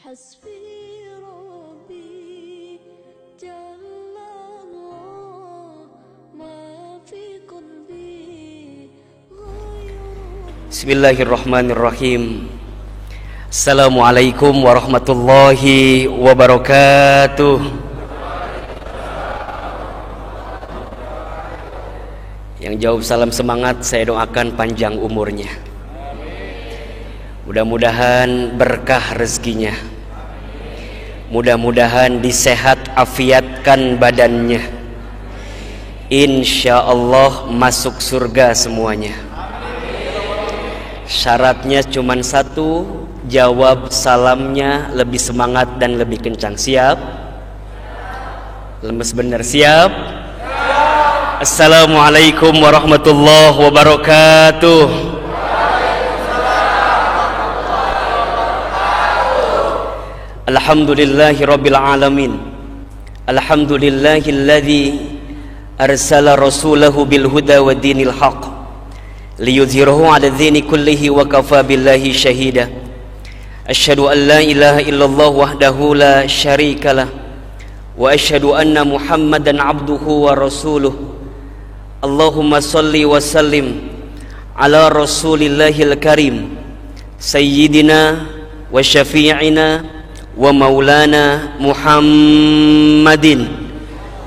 حسبي ربي جل الله ما في قلبي غير. Bismillahirrahmanirrahim. Assalamualaikum warahmatullahi wabarakatuh. Yang jawab salam semangat saya doakan panjang umurnya. Mudah-mudahan berkah rezekinya. Mudah-mudahan disehat afiatkan badannya. Insya Allah masuk surga semuanya. Syaratnya cuma satu, jawab salamnya lebih semangat dan lebih kencang. Siap? Lemes bener. Siap? Assalamualaikum warahmatullahi wabarakatuh. Alhamdulillahi rabbil alamin. Alhamdulillahilladzi arsala rasulahu bil huda wa dinil haq liyuzhirahu 'ala dzini kullihi wa kafa billahi syahida. Asyhadu an la ilaha illallah wahdahu la syarikalah wa asyhadu anna Muhammadan 'abduhu wa rasuluh. Allahumma shalli wa sallim ala rasulillahil karim sayyidina wa syafi'ina wa maulana Muhammadin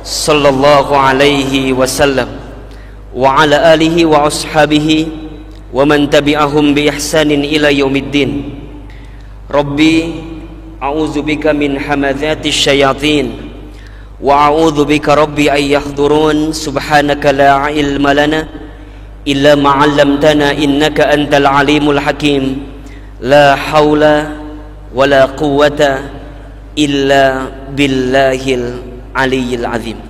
sallallahu alaihi wasallam wa ala alihi wa ashabihi wa man tabi'ahum bi ihsanin ila yaumiddin. Rabbi a'udzubika min hamadzati syayatin wa a'udzubika rabbi ay yahdurun. Subhanaka la ilma lana illa ma 'allamtana innaka antal alimul hakim. La haula wala quwwata illa billahil aliyyil azim.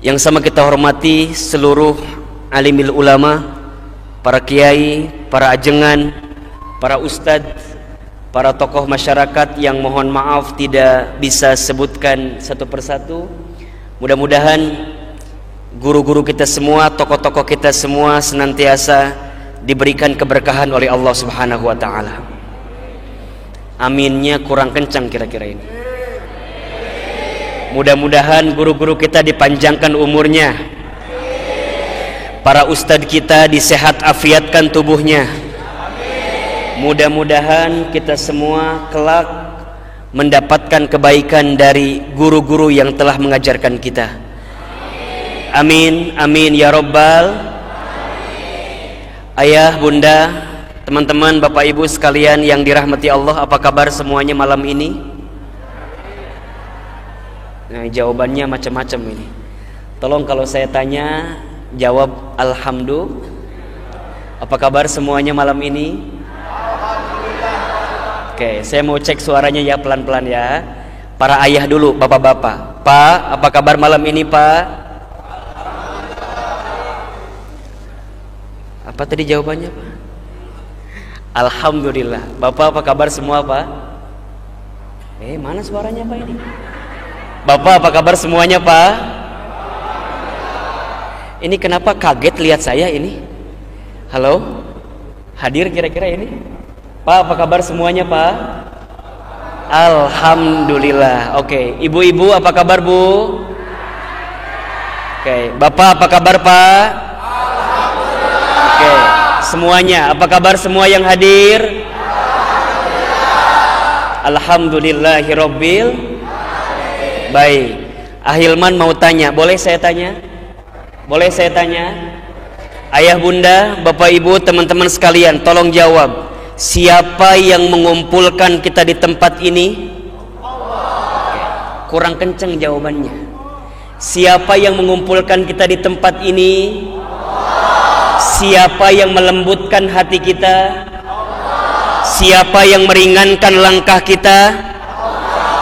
Yang sama kita hormati seluruh alimil ulama, para kiai, para ajengan, para ustadz, para tokoh masyarakat yang mohon maaf tidak bisa sebutkan satu persatu. Mudah-mudahan guru-guru kita semua, tokoh-tokoh kita semua senantiasa diberikan keberkahan oleh Allah Subhanahu wa taala. Aminnya kurang kencang kira-kira ini. Mudah-mudahan guru-guru kita dipanjangkan umurnya. Para ustadz kita disehat afiatkan tubuhnya. Mudah-mudahan kita semua kelak mendapatkan kebaikan dari guru-guru yang telah mengajarkan kita. Amin, amin ya robbal. Ayah, bunda, teman-teman, bapak ibu sekalian yang dirahmati Allah, apa kabar semuanya malam ini? Nah, jawabannya macam-macam ini. Tolong kalau saya tanya jawab alhamdulillah. Apa kabar semuanya malam ini? Alhamdulillah. Oke, saya mau cek suaranya ya, pelan-pelan ya. Para ayah dulu, bapak-bapak. Pak, apa kabar malam ini, Pak? Apa tadi jawabannya, Pak? Alhamdulillah. Bapak apa kabar semua, Pak? Mana suaranya, Pak ini? Bapak apa kabar semuanya, Pak? Ini kenapa kaget lihat saya ini? Halo? Hadir kira-kira ini? Pak apa kabar semuanya, Pak? Alhamdulillah. Oke, ibu-ibu apa kabar, Bu? Oke, Bapak apa kabar, Pak? Alhamdulillah. Oke, semuanya, apa kabar semua yang hadir? Alhamdulillahirabbil. Baik, Ahilman mau tanya, boleh saya tanya? Boleh saya tanya? Ayah, bunda, bapak ibu, teman-teman sekalian, tolong jawab. Siapa yang mengumpulkan kita di tempat ini? Allah. Kurang kenceng jawabannya. Siapa yang mengumpulkan kita di tempat ini? Allah. Siapa yang melembutkan hati kita? Allah. Siapa yang meringankan langkah kita? Allah.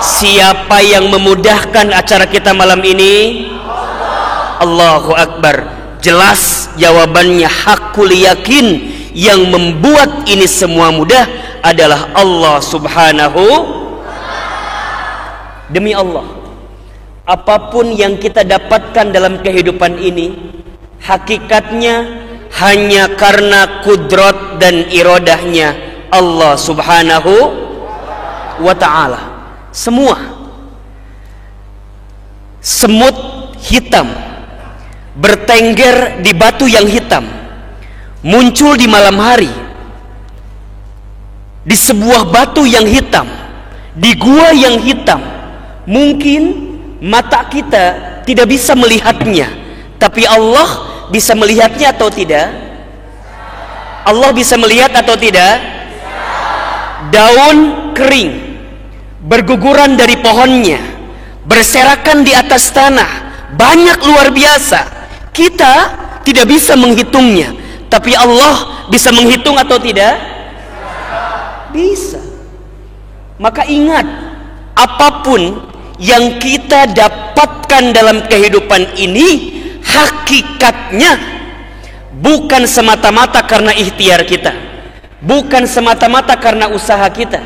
Siapa yang memudahkan acara kita malam ini? Allah. Allahu Akbar. Jelas jawabannya, hakul yakin. Yang membuat ini semua mudah adalah Allah Subhanahu. Demi Allah, apapun yang kita dapatkan dalam kehidupan ini, hakikatnya hanya karena kudrat dan iradahnya Allah Subhanahu. wa ta'ala. Semua semut hitam bertengger di batu yang hitam muncul di malam hari, di sebuah batu yang hitam, di gua yang hitam. Mungkin mata kita tidak bisa melihatnya, tapi Allah bisa melihatnya atau tidak? Allah bisa melihat atau tidak? Daun kering berguguran dari pohonnya, berserakan di atas tanah, banyak luar biasa. Kita tidak bisa menghitungnya, tapi Allah bisa menghitung atau tidak? Bisa. Maka ingat, apapun yang kita dapatkan dalam kehidupan ini, hakikatnya bukan semata-mata karena ikhtiar kita, bukan semata-mata karena usaha kita,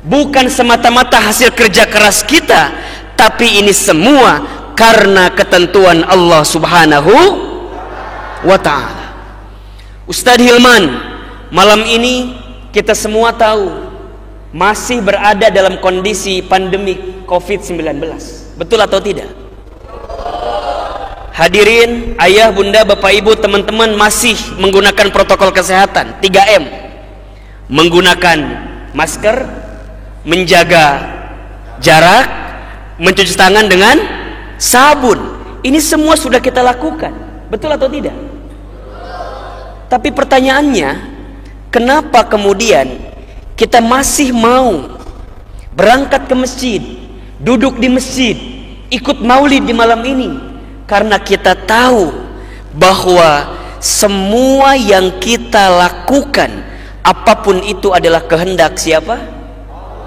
bukan semata-mata hasil kerja keras kita, tapi ini semua karena ketentuan Allah Subhanahu wa ta'ala. Ustadz Hilman, malam ini kita semua tahu masih berada dalam kondisi pandemi COVID-19. Betul atau tidak? Hadirin, ayah, bunda, bapak, ibu, teman-teman masih menggunakan protokol kesehatan 3M. Menggunakan masker, menjaga jarak, mencuci tangan dengan sabun. Ini semua sudah kita lakukan. Betul atau tidak? Tapi pertanyaannya, kenapa kemudian kita masih mau berangkat ke masjid, duduk di masjid, ikut maulid di malam ini? Karena kita tahu bahwa semua yang kita lakukan, apapun itu adalah kehendak siapa?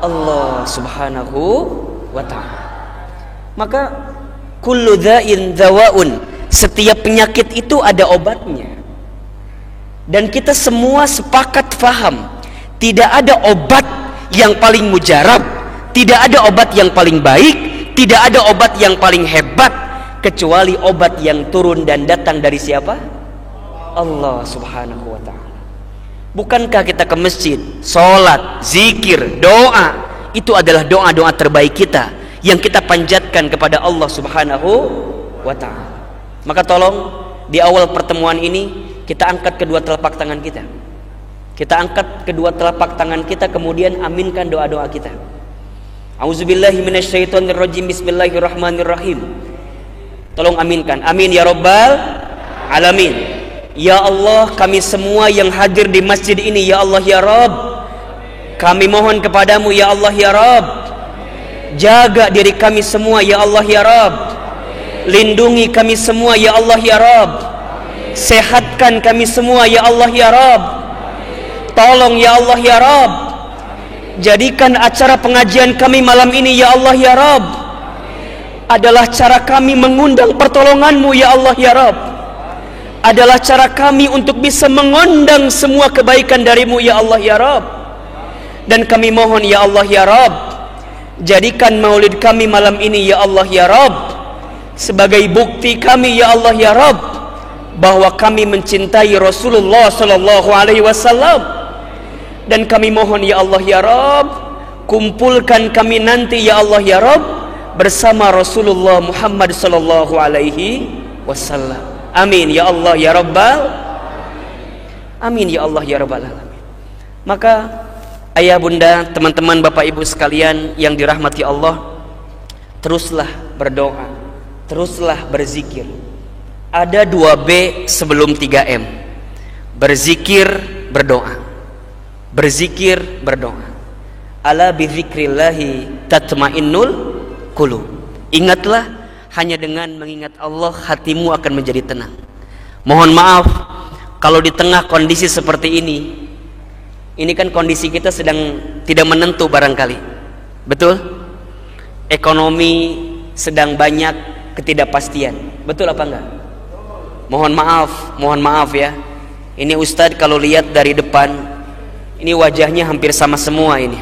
Allah Subhanahu wa ta'ala. Maka kullu dha'in dhawaun, setiap penyakit itu ada obatnya. Dan kita semua sepakat faham, tidak ada obat yang paling mujarab, tidak ada obat yang paling baik, tidak ada obat yang paling hebat, kecuali obat yang turun dan datang dari siapa? Allah Subhanahu wa ta'ala. Bukankah kita ke masjid, sholat, zikir, doa, itu adalah doa-doa terbaik kita yang kita panjatkan kepada Allah Subhanahu wa ta'ala. Maka tolong di awal pertemuan ini kita angkat kedua telapak tangan kita. Kita angkat kedua telapak tangan kita, kemudian aminkan doa-doa kita. Auzubillahi minasyaitonirrajim. Bismillahirrahmanirrahim. Tolong aminkan. Amin ya rabbal alamin. Ya Allah, kami semua yang hadir di masjid ini, ya Allah ya Rabb, kami mohon kepadamu ya Allah ya Rabb, jaga diri kami semua ya Allah ya Rabb, lindungi kami semua ya Allah ya Rabb, sehatkan kami semua ya Allah ya Rabb, tolong ya Allah ya Rabb, jadikan acara pengajian kami malam ini ya Allah ya Rabb adalah cara kami mengundang pertolonganmu ya Allah ya Rabb, adalah cara kami untuk bisa mengundang semua kebaikan darimu ya Allah ya Rabb. Dan kami mohon ya Allah ya Rabb, jadikan maulid kami malam ini ya Allah ya Rabb sebagai bukti kami ya Allah ya Rabb bahwa kami mencintai Rasulullah sallallahu alaihi wasallam. Dan kami mohon ya Allah ya Rabb, kumpulkan kami nanti ya Allah ya Rabb bersama Rasulullah Muhammad sallallahu alaihi wasallam. Amin ya Allah ya Rabbal amin ya Allah ya Rabbal alamin. Maka ayah bunda, teman-teman, bapak ibu sekalian yang dirahmati Allah, teruslah berdoa, teruslah berzikir. Ada 2B sebelum 3M. Berzikir, berdoa. Berzikir, berdoa. Ala bizikrillahi tatmainnul qulub. Ingatlah, hanya dengan mengingat Allah hatimu akan menjadi tenang. Mohon maaf kalau di tengah kondisi seperti ini kan kondisi kita sedang tidak menentu barangkali. Betul? Ekonomi sedang banyak ketidakpastian. Betul apa enggak? Mohon maaf ya. Ini Ustadz kalau lihat dari depan, ini wajahnya hampir sama semua ini.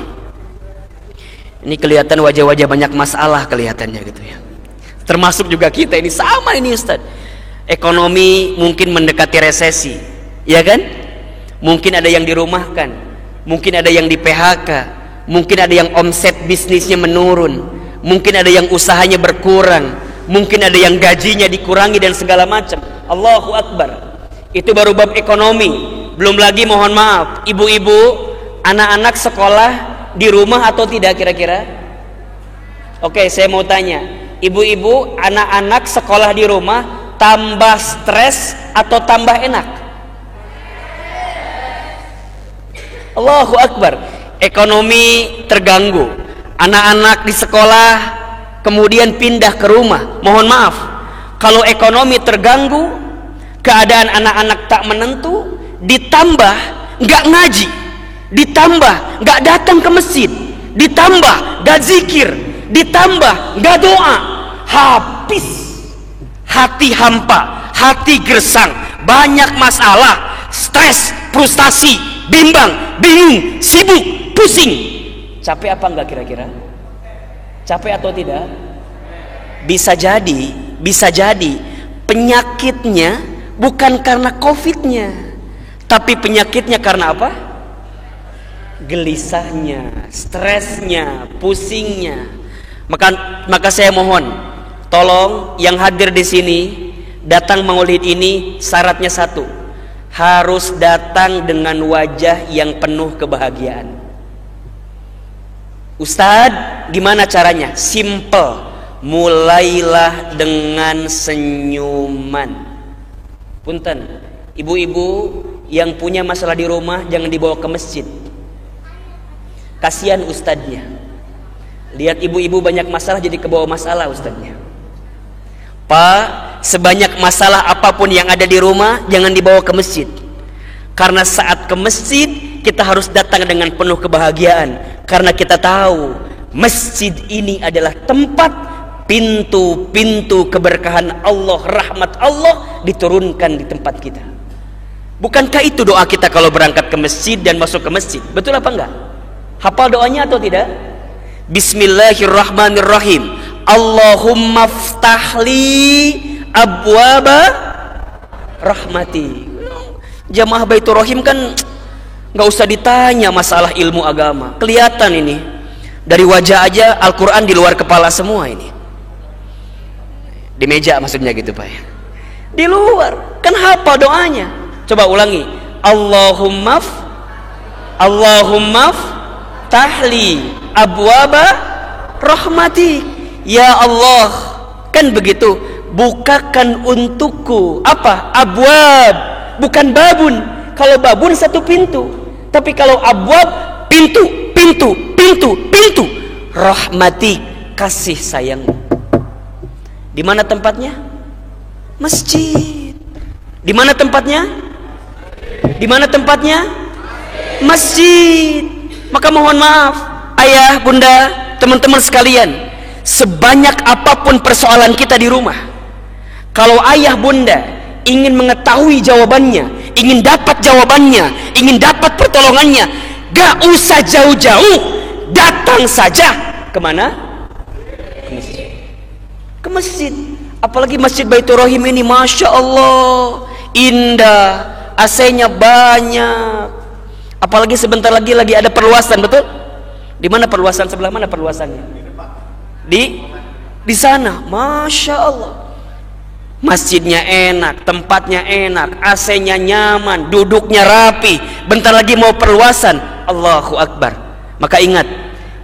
Ini kelihatan wajah-wajah banyak masalah kelihatannya gitu ya. Termasuk juga kita ini sama ini Ustaz. Ekonomi mungkin mendekati resesi, ya kan? Mungkin ada yang dirumahkan, mungkin ada yang di PHK, mungkin ada yang omset bisnisnya menurun, mungkin ada yang usahanya berkurang, mungkin ada yang gajinya dikurangi dan segala macam. Allahu Akbar. Itu baru bab ekonomi. Belum lagi mohon maaf, ibu-ibu, anak-anak sekolah di rumah atau tidak kira-kira? Oke, saya mau tanya, ibu-ibu, anak-anak sekolah di rumah tambah stres atau tambah enak? Allahu Akbar. Ekonomi terganggu, anak-anak di sekolah kemudian pindah ke rumah. Mohon maaf, kalau ekonomi terganggu, keadaan anak-anak tak menentu, ditambah nggak ngaji, ditambah nggak datang ke masjid, ditambah nggak zikir, ditambah nggak doa, habis. Hati hampa, hati gersang, banyak masalah, stres, frustasi, bimbang, bingung, sibuk, pusing. Capek apa enggak kira-kira? Capek atau tidak? Bisa jadi penyakitnya bukan karena COVID-nya, tapi penyakitnya karena apa? Gelisahnya, stresnya, pusingnya. Maka saya mohon, tolong yang hadir di sini, datang maulid ini syaratnya satu, harus datang dengan wajah yang penuh kebahagiaan. Ustadz, gimana caranya? Simple, mulailah dengan senyuman. Punten, ibu-ibu yang punya masalah di rumah jangan dibawa ke masjid, kasihan ustadznya. Lihat ibu-ibu banyak masalah jadi kebawa masalah ustadznya. Pak, sebanyak masalah apapun yang ada di rumah jangan dibawa ke masjid, karena saat ke masjid kita harus datang dengan penuh kebahagiaan, karena kita tahu masjid ini adalah tempat pintu-pintu keberkahan Allah, rahmat Allah diturunkan di tempat kita. Bukankah itu doa kita kalau berangkat ke masjid dan masuk ke masjid? Betul apa enggak? Hafal doanya atau tidak? Bismillahirrahmanirrahim. Allahumma ftahli abwaba rahmati. Jamaah Baitur Rahim kan nggak usah ditanya masalah ilmu agama, kelihatan ini dari wajah aja Al-Quran di luar kepala semua ini, di meja maksudnya gitu Pak ya, di luar kan hafal doanya. Coba ulangi, Allahumma ftahli abwaba rahmati. Ya Allah, kan begitu, bukakan untukku apa? Abwab, bukan babun. Kalau babun satu pintu, tapi kalau abwab pintu. Rahmati, kasih sayang. Di mana tempatnya? Masjid. Di mana tempatnya? Di mana tempatnya? Masjid. Maka mohon maaf, ayah, bunda, teman-teman sekalian, sebanyak apapun persoalan kita di rumah, kalau ayah bunda ingin mengetahui jawabannya, ingin dapat jawabannya, ingin dapat pertolongannya, gak usah jauh-jauh, datang saja kemana? Ke masjid. Ke masjid. Apalagi Masjid Baitur Rahim ini, Masya Allah, indah, AC-nya banyak. Apalagi sebentar lagi ada perluasan, betul? Di mana perluasan? Sebelah mana perluasannya? Di sana, Masya Allah, masjidnya enak, tempatnya enak, AC-nya nyaman, duduknya rapi. Bentar lagi mau perluasan, Allahu Akbar. Maka ingat,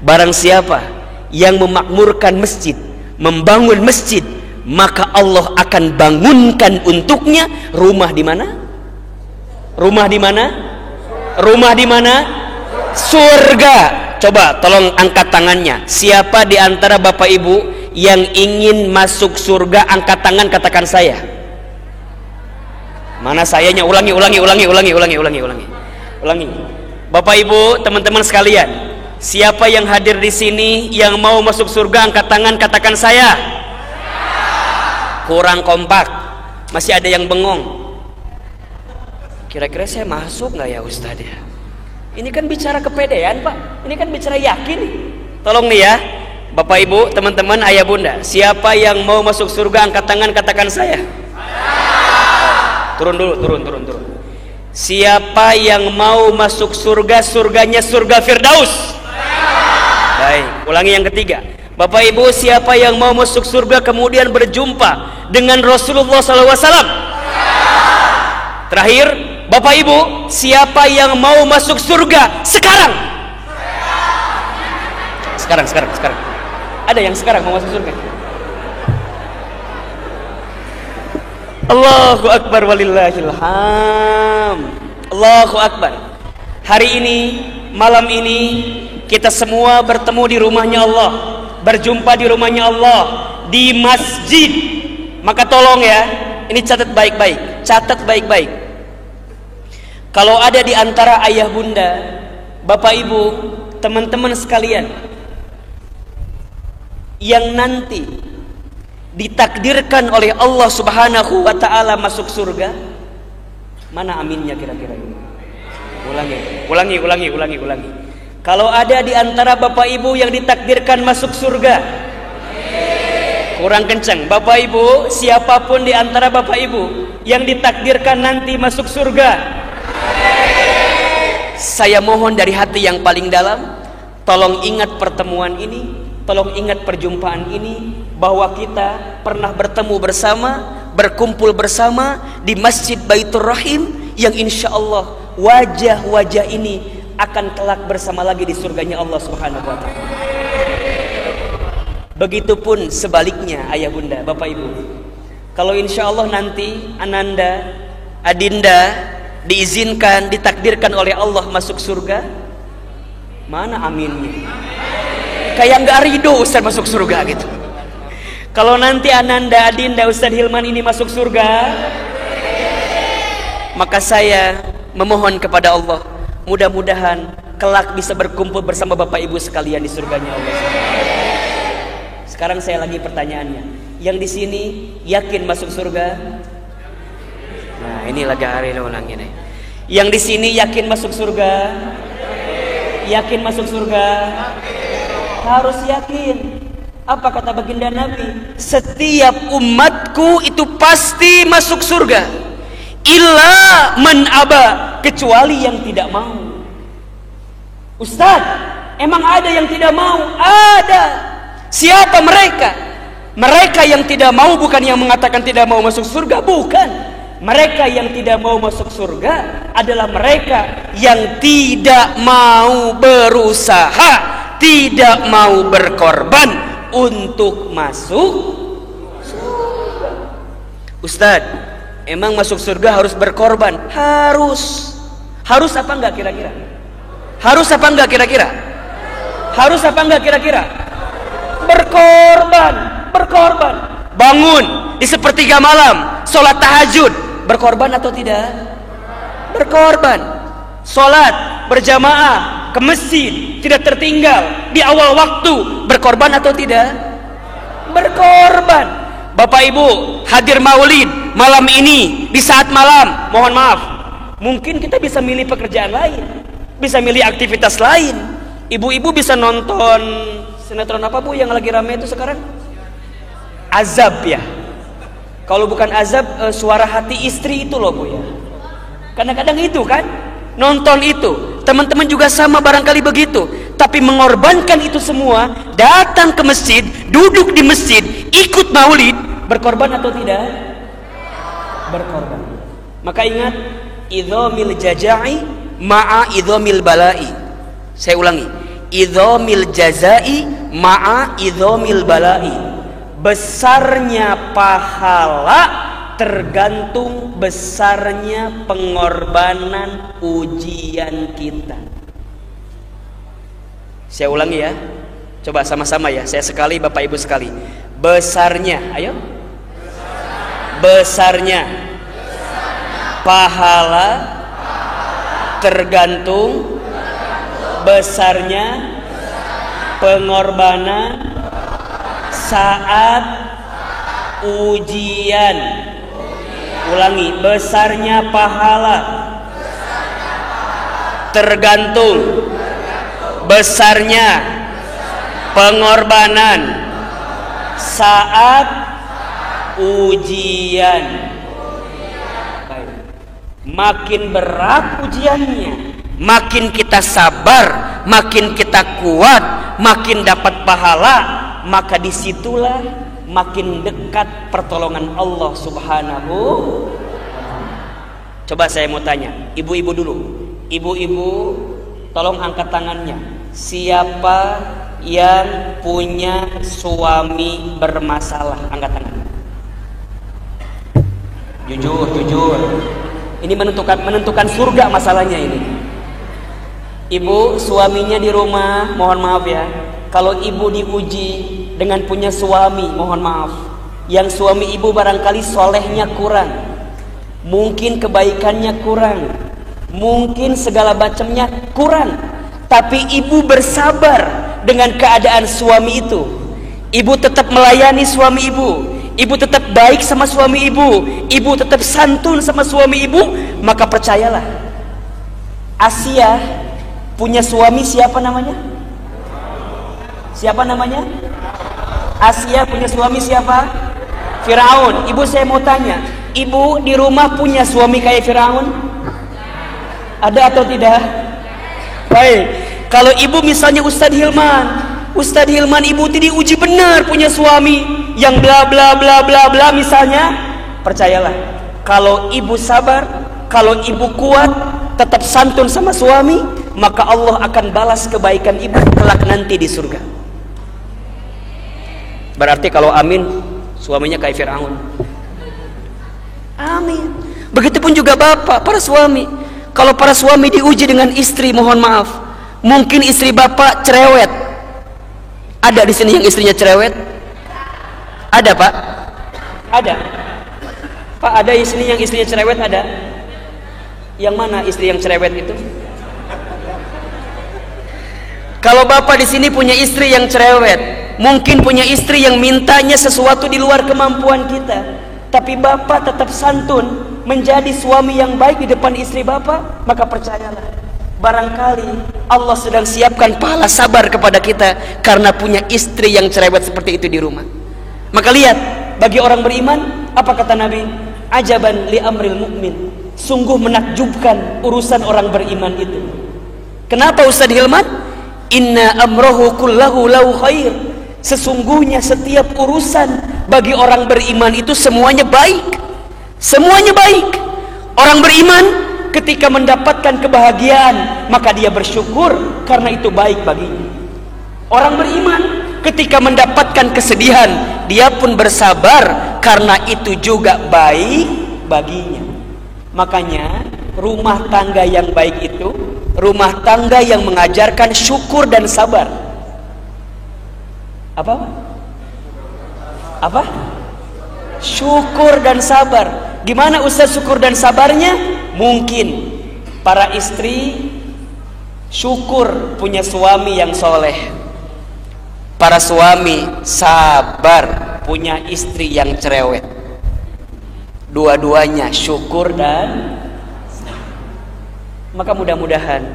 barang siapa yang memakmurkan masjid, membangun masjid, maka Allah akan bangunkan untuknya rumah di mana? Rumah di mana? Rumah di mana? Surga. Coba tolong angkat tangannya. Siapa di antara bapak ibu yang ingin masuk surga, angkat tangan, katakan saya. Mana sayanya? Ulangi. Bapak ibu, teman-teman sekalian, siapa yang hadir di sini yang mau masuk surga, angkat tangan, katakan saya. Kurang kompak, masih ada yang bengong. Kira-kira saya masuk nggak ya Ustadz ya? Ini kan bicara kepedean Pak, ini kan bicara yakin. Tolong nih ya, Bapak Ibu, teman-teman, ayah bunda, siapa yang mau masuk surga angkat tangan, katakan saya. Turun dulu, turun. Siapa yang mau masuk surga, surganya surga Firdaus? Ulangi yang ketiga. Bapak Ibu, siapa yang mau masuk surga kemudian berjumpa dengan Rasulullah SAW? Terakhir, Bapak Ibu, siapa yang mau masuk surga sekarang? Sekarang. Ada yang sekarang mau masuk surga? Allahu Akbar walillahil hamd. Allahu Akbar. Hari ini, malam ini, kita semua bertemu di rumahnya Allah, berjumpa di rumahnya Allah, di masjid. Maka tolong ya, ini catat baik-baik. Kalau ada di antara ayah bunda, bapak ibu, teman-teman sekalian yang nanti ditakdirkan oleh Allah Subhanahu wa ta'ala masuk surga, mana aminnya kira-kira ini? Ulangi. Kalau ada di antara bapak ibu yang ditakdirkan masuk surga, kurang kencang. Bapak ibu, siapapun di antara bapak ibu yang ditakdirkan nanti masuk surga, saya mohon dari hati yang paling dalam, tolong ingat pertemuan ini, tolong ingat perjumpaan ini, bahwa kita pernah bertemu bersama, berkumpul bersama di Masjid Baitur Rahim, yang insya Allah wajah-wajah ini akan kelak bersama lagi di surganya Allah Subhanahu wa ta'ala. Begitupun sebaliknya ayah bunda, bapak ibu. Kalau insya Allah nanti Ananda, Adinda diizinkan, ditakdirkan oleh Allah masuk surga, mana aminnya? Kayak nggak ridho Ustaz masuk surga gitu. Kalau nanti Ananda, Adinda, Ustaz Hilman ini masuk surga, maka saya memohon kepada Allah, mudah-mudahan kelak bisa berkumpul bersama bapak ibu sekalian di surganya Allah. Sekarang saya lagi pertanyaannya, yang di sini yakin masuk surga? Nah, ini lagi hari ulangi nih. Yang di sini yakin masuk surga? Yakin masuk surga? Harus yakin. Apa kata baginda Nabi? Setiap umatku itu pasti masuk surga, illa man aba, kecuali yang tidak mau. Ustaz, emang ada yang tidak mau? Ada. Siapa mereka? Mereka yang tidak mau bukan yang mengatakan tidak mau masuk surga, bukan. Mereka yang tidak mau masuk surga adalah mereka yang tidak mau berusaha, tidak mau berkorban untuk masuk surga. Ustaz, emang masuk surga harus berkorban? Harus. Harus apa enggak kira-kira? Harus apa enggak kira-kira? Harus apa enggak kira-kira? Berkorban. Bangun di sepertiga malam, sholat tahajud, berkorban atau tidak? Berkorban. Sholat berjamaah ke masjid tidak tertinggal di awal waktu, berkorban atau tidak? Berkorban. Bapak ibu hadir maulid malam ini di saat malam, mohon maaf, mungkin kita bisa milih pekerjaan lain, bisa milih aktivitas lain. Ibu-ibu bisa nonton sinetron apa bu yang lagi rame itu sekarang? Azab ya. Kalau bukan azab, suara hati istri itu loh bu ya. Kadang-kadang itu kan, nonton itu. Teman-teman juga sama barangkali begitu. Tapi mengorbankan itu semua, datang ke masjid, duduk di masjid, ikut maulid, berkorban atau tidak? Berkorban. Maka ingat, idhamil jaza'i ma'a idhamil bala'i. Saya ulangi, idhamil jaza'i ma'a idhamil bala'i. Besarnya pahala tergantung besarnya pengorbanan ujian kita. Saya ulangi ya, coba sama-sama ya, saya sekali, bapak ibu sekali. Besarnya, ayo. Besarnya pahala tergantung besarnya pengorbanan saat ujian. Ulangi, besarnya pahala tergantung besarnya pengorbanan saat ujian. Makin berat ujiannya, makin kita sabar, makin kita kuat, makin dapat pahala, maka disitulah makin dekat pertolongan Allah Subhanahu. Coba saya mau tanya, ibu-ibu dulu. Ibu-ibu, tolong angkat tangannya. Siapa yang punya suami bermasalah? Angkat tangan. Jujur. Ini menentukan surga masalahnya ini. Ibu, suaminya di rumah, mohon maaf ya. Kalau ibu diuji dengan punya suami, mohon maaf. Yang suami ibu barangkali solehnya kurang, mungkin kebaikannya kurang, mungkin segala macamnya kurang, tapi ibu bersabar dengan keadaan suami itu. Ibu tetap melayani suami ibu, ibu tetap baik sama suami ibu tetap santun sama suami ibu, maka percayalah, Asia punya suami siapa namanya? Siapa namanya? Asia punya suami siapa? Firaun. Ibu, saya mau tanya, ibu di rumah punya suami kayak Firaun? Ada atau tidak? Baik. Kalau ibu misalnya Ustadz Hilman ibu diuji benar punya suami yang bla bla bla bla bla misalnya, percayalah, kalau ibu sabar, kalau ibu kuat, tetap santun sama suami, maka Allah akan balas kebaikan ibu kelak nanti di surga. Berarti kalau amin, suaminya kayak Firaun. Amin. Begitupun juga bapak, para suami. Kalau para suami diuji dengan istri, mohon maaf, mungkin istri bapak cerewet. Ada di sini yang istrinya cerewet? Ada, Pak? Ada. Pak, ada di sini yang istrinya cerewet? Ada. Yang mana istri yang cerewet itu? Kalau bapak di sini punya istri yang cerewet, mungkin punya istri yang mintanya sesuatu di luar kemampuan kita, tapi bapak tetap santun menjadi suami yang baik di depan istri bapak, maka percayalah, barangkali Allah sedang siapkan pahala sabar kepada kita karena punya istri yang cerewet seperti itu di rumah. Maka lihat, bagi orang beriman, apa kata Nabi? Ajaban li amril mu'min. Sungguh menakjubkan urusan orang beriman itu. Kenapa Ustaz Hilman? Inna amrohu kullahu lahu khair. Sesungguhnya setiap urusan bagi orang beriman itu semuanya baik. Semuanya baik. Orang beriman ketika mendapatkan kebahagiaan, maka dia bersyukur karena itu baik baginya. Orang beriman ketika mendapatkan kesedihan, dia pun bersabar karena itu juga baik baginya. Makanya rumah tangga yang baik itu rumah tangga yang mengajarkan syukur dan sabar. Apa? Syukur dan sabar. Gimana Ustaz syukur dan sabarnya? Mungkin para istri syukur punya suami yang soleh, para suami sabar punya istri yang cerewet. Dua-duanya syukur dan maka mudah-mudahan,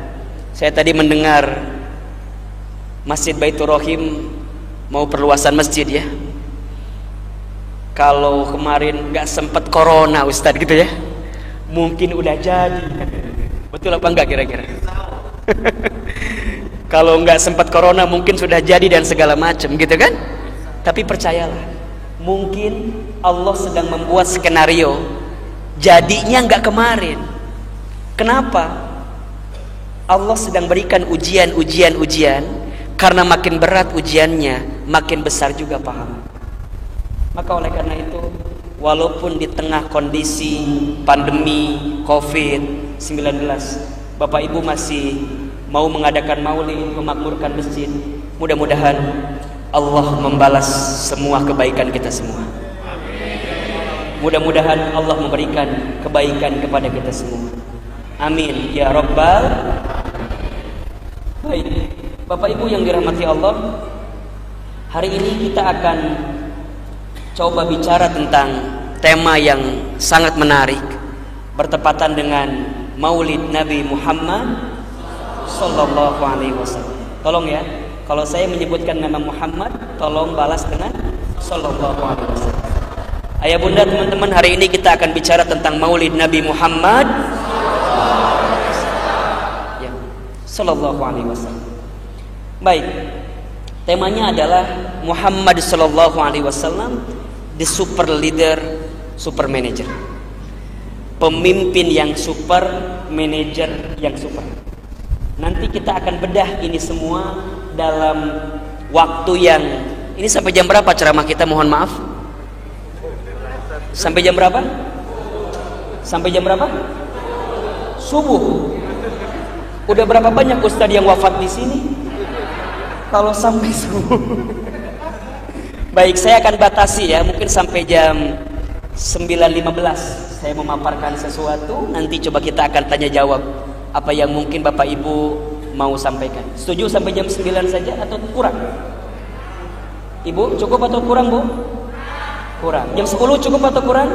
saya tadi mendengar Masjid Baitur Rahim mau perluasan masjid ya. Kalau kemarin gak sempat corona Ustadz gitu ya, mungkin udah jadi. Betul apa enggak kira-kira? Kalau nggak sempat corona mungkin sudah jadi dan segala macam gitu kan. Tapi percayalah, mungkin Allah sedang membuat skenario jadinya nggak kemarin. Kenapa? Allah sedang berikan ujian karena makin berat ujiannya, makin besar juga pahala. Maka oleh karena itu, walaupun di tengah kondisi pandemi COVID-19, Bapak Ibu masih mau mengadakan maulid, memakmurkan masjid, mudah-mudahan Allah membalas semua kebaikan kita semua. Mudah-mudahan Allah memberikan kebaikan kepada kita semua. Amin ya Rabbal. Baik, Bapak Ibu yang dirahmati Allah, hari ini kita akan coba bicara tentang tema yang sangat menarik, bertepatan dengan Maulid Nabi Muhammad Sallallahu Alaihi Wasallam. Tolong ya, kalau saya menyebutkan nama Muhammad, tolong balas dengan Sallallahu Alaihi Wasallam. Ayah bunda teman-teman, hari ini kita akan bicara tentang Maulid Nabi Muhammad Sallallahu Alaihi Wasallam. Baik, Temanya adalah Muhammad sallallahu alaihi wasallam, the super leader, super manager. Pemimpin yang super, manager yang super. Nanti kita akan bedah ini semua dalam waktu yang ini. Sampai jam berapa ceramah kita, mohon maaf? Sampai jam berapa? Sampai jam berapa? Subuh. Udah berapa banyak ustadz yang wafat di sini? Kalau sampai subuh. Baik, saya akan batasi ya, mungkin sampai jam 9.15 saya memaparkan sesuatu. Nanti coba kita akan tanya jawab apa yang mungkin Bapak Ibu mau sampaikan. Setuju sampai jam 9 saja atau kurang? Ibu, cukup atau kurang, Bu? Kurang. Jam 10 cukup atau kurang?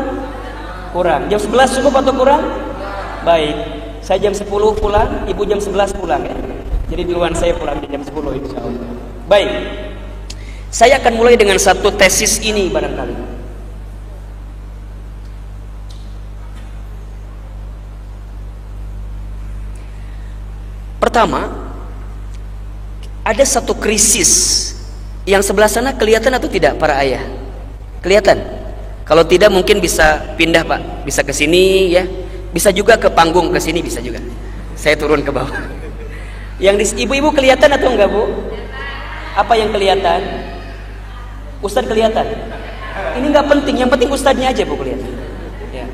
Kurang. Jam 11 cukup atau kurang? Baik. Saya jam 10 pulang, Ibu jam 11 pulang ya. Jadi duluan saya pulang di jam 10 insyaallah. Baik. Saya akan mulai dengan satu tesis ini barangkali. Pertama, ada satu krisis. Yang sebelah sana kelihatan atau tidak para ayah? Kelihatan? Kalau tidak mungkin bisa pindah Pak, bisa ke sini ya, bisa juga ke panggung, ke sini bisa juga. Saya turun ke bawah. Yang ibu-ibu kelihatan atau enggak, Bu? Apa yang kelihatan? Ustadz kelihatan? Ini enggak penting, yang penting ustadznya aja Bu kelihatan. Ya.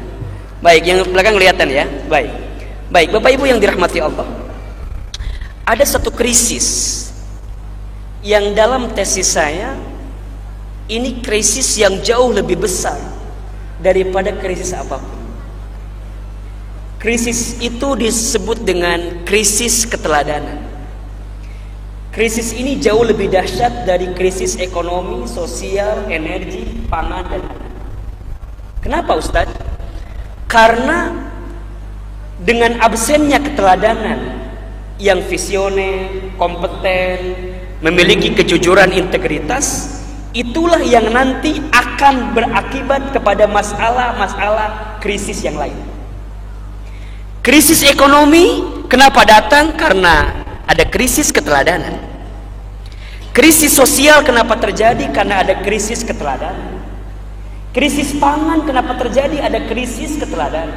Baik, yang belakang kelihatan ya. Baik. Baik, Bapak Ibu yang dirahmati Allah. Ada satu krisis yang dalam tesis saya ini krisis yang jauh lebih besar daripada krisis apapun. Krisis itu disebut dengan krisis keteladanan. Krisis ini jauh lebih dahsyat dari krisis ekonomi, sosial, energi, pangan, dan lain-lain. Kenapa Ustadz? Karena dengan absennya keteladanan yang visioner, kompeten, memiliki kejujuran, integritas, itulah yang nanti akan berakibat kepada masalah-masalah krisis yang lain. Krisis ekonomi kenapa datang? Karena ada krisis keteladanan. Krisis sosial kenapa terjadi? Karena ada krisis keteladanan. Krisis pangan kenapa terjadi? Ada krisis keteladanan.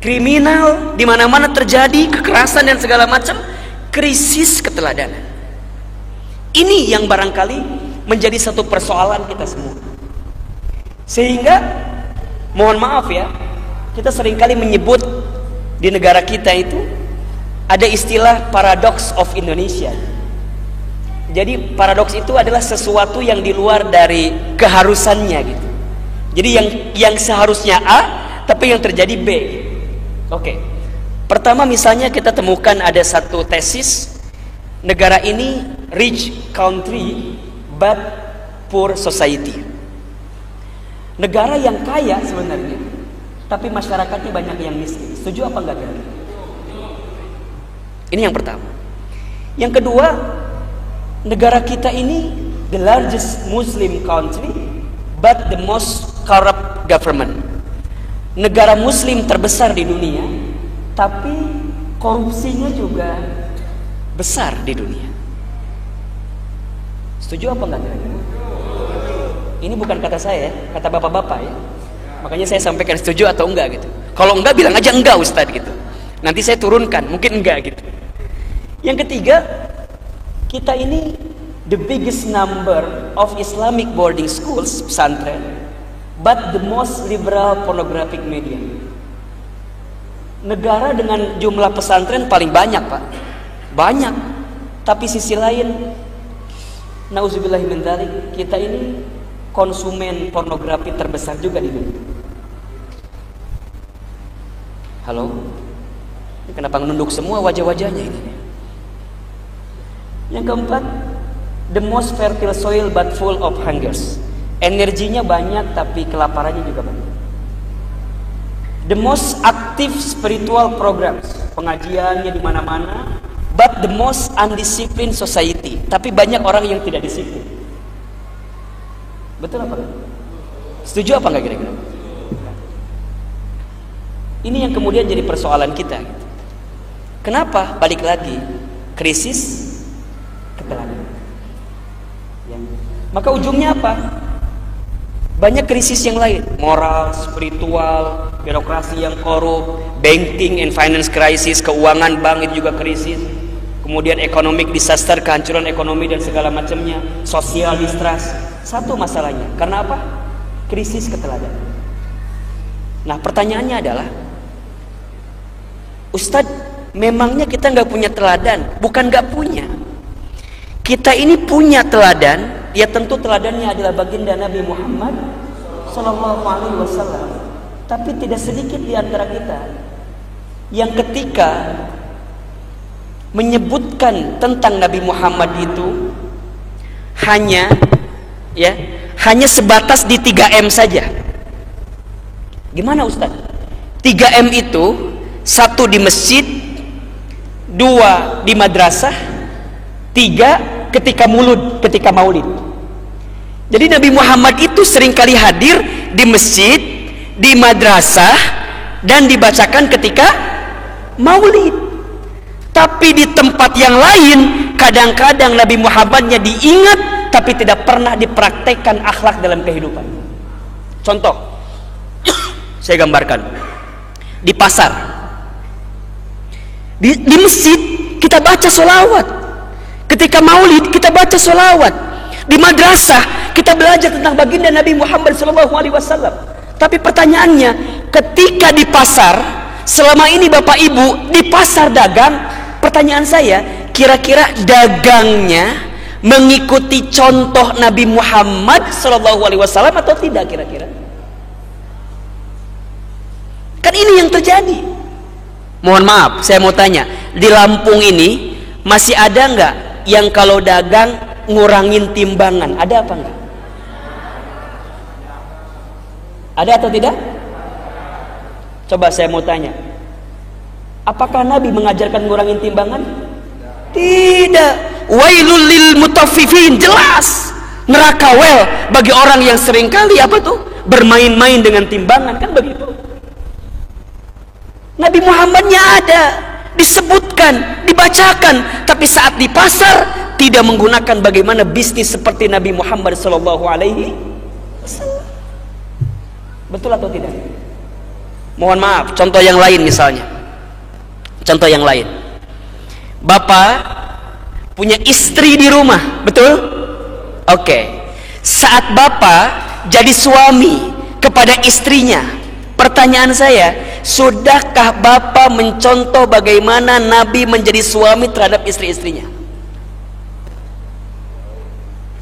Kriminal di mana-mana terjadi, kekerasan dan segala macam, krisis keteladanan. Ini yang barangkali menjadi satu persoalan kita semua. Sehingga mohon maaf ya, kita seringkali menyebut di negara kita itu ada istilah paradox of Indonesia. Jadi paradoks itu adalah sesuatu yang di luar dari keharusannya gitu. Jadi yang seharusnya A tapi yang terjadi B. Oke. Pertama misalnya kita temukan ada satu tesis, negara ini rich country but poor society. Negara yang kaya sebenarnya, tapi masyarakatnya banyak yang miskin. Setuju apa enggak kira-kira? Ini yang pertama. Yang kedua, negara kita ini the largest Muslim country but the most corrupt government. Negara Muslim terbesar di dunia, tapi korupsinya juga besar di dunia. Setuju apa enggak kira-kira? Ini bukan kata saya, kata bapak-bapak ya. Makanya saya sampaikan setuju atau enggak gitu. Kalau enggak bilang aja enggak Ustaz gitu. Nanti saya turunkan, mungkin enggak gitu. Yang ketiga, kita ini the biggest number of Islamic boarding schools, pesantren, but the most liberal pornographic media. Negara dengan jumlah pesantren paling banyak Pak. Banyak. Tapi sisi lain, nauzubillahi min dzalik, kita ini konsumen pornografi terbesar juga di dunia. Halo? Ini kenapa menunduk semua wajah-wajahnya ini? Yang keempat, the most fertile soil but full of hungers. Energinya banyak tapi kelaparannya juga banyak. The most active spiritual programs, pengajiannya di mana-mana, but the most undisciplined society. Tapi banyak orang yang tidak disiplin. Betul apa? Setuju apa enggak kira-kira? Ini yang kemudian jadi persoalan kita. Kenapa? Balik lagi, krisis keteladanan. Ya. Maka ujungnya apa? Banyak krisis yang lain, moral, spiritual, birokrasi yang korup, banking and finance crisis, keuangan bank itu juga krisis. Kemudian economic disaster, kehancuran ekonomi dan segala macamnya, social distrust. Satu masalahnya, karena apa? Krisis keteladanan. Nah, pertanyaannya adalah, Ustadz, memangnya kita nggak punya teladan? Bukan nggak punya. Kita ini punya teladan. Ya tentu teladannya adalah baginda Nabi Muhammad Sallallahu Alaihi Wasallam. Tapi tidak sedikit di antara kita yang ketika menyebutkan tentang Nabi Muhammad itu hanya sebatas di 3M saja. Gimana Ustaz? 3M itu 1 di masjid, 2 di madrasah, 3 ketika maulid. Jadi Nabi Muhammad itu seringkali hadir di masjid, di madrasah, dan dibacakan ketika maulid. Tapi di tempat yang lain kadang-kadang Nabi Muhammadnya diingat tapi tidak pernah dipraktekkan akhlak dalam kehidupan. Contoh, saya gambarkan di pasar, di masjid kita baca sholawat, ketika maulid kita baca sholawat, di madrasah kita belajar tentang baginda Nabi Muhammad SAW. Tapi pertanyaannya, ketika di pasar, selama ini Bapak Ibu di pasar dagang, pertanyaan saya, kira-kira dagangnya mengikuti contoh Nabi Muhammad SAW atau tidak kira-kira? Kan ini yang terjadi. Mohon maaf, saya mau tanya, di Lampung ini masih ada nggak yang kalau dagang ngurangin timbangan? Ada apa enggak? Ada atau tidak? Coba saya mau tanya, apakah Nabi mengajarkan ngurangin timbangan? Tidak. Wailul lil mutaffifin, jelas neraka wel bagi orang yang seringkali bermain-main dengan timbangan, kan begitu. Nabi Muhammadnya ada, disebutkan, dibacakan, tapi saat di pasar tidak menggunakan bagaimana bisnis seperti Nabi Muhammad Sallallahu Alaihi Wasallam. Betul atau tidak? Mohon maaf, contoh yang lain misalnya. Contoh yang lain. Bapak punya istri di rumah, betul? Oke. Saat Bapak jadi suami kepada istrinya, pertanyaan saya, sudahkah Bapak mencontoh bagaimana Nabi menjadi suami terhadap istri-istrinya?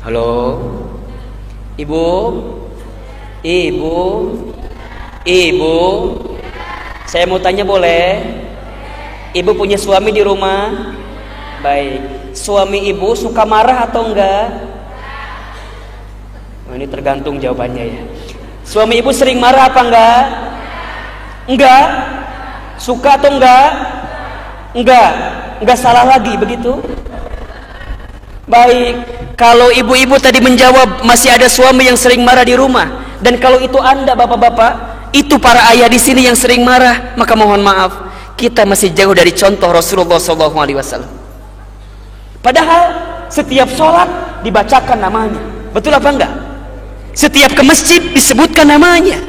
Halo? Ibu? Ibu? Saya mau tanya boleh? Ibu punya suami di rumah? Baik. Suami ibu suka marah atau enggak? Oh, ini tergantung jawabannya ya. Suami ibu sering marah apa enggak? Enggak? Suka atau enggak? Enggak. Enggak salah lagi begitu? Baik. Kalau ibu-ibu tadi menjawab masih ada suami yang sering marah di rumah, dan kalau itu Anda bapak-bapak, itu para ayah di sini yang sering marah, maka mohon maaf, kita masih jauh dari contoh Rasulullah SAW. Padahal setiap sholat dibacakan namanya, betul apa enggak? Setiap ke masjid disebutkan namanya,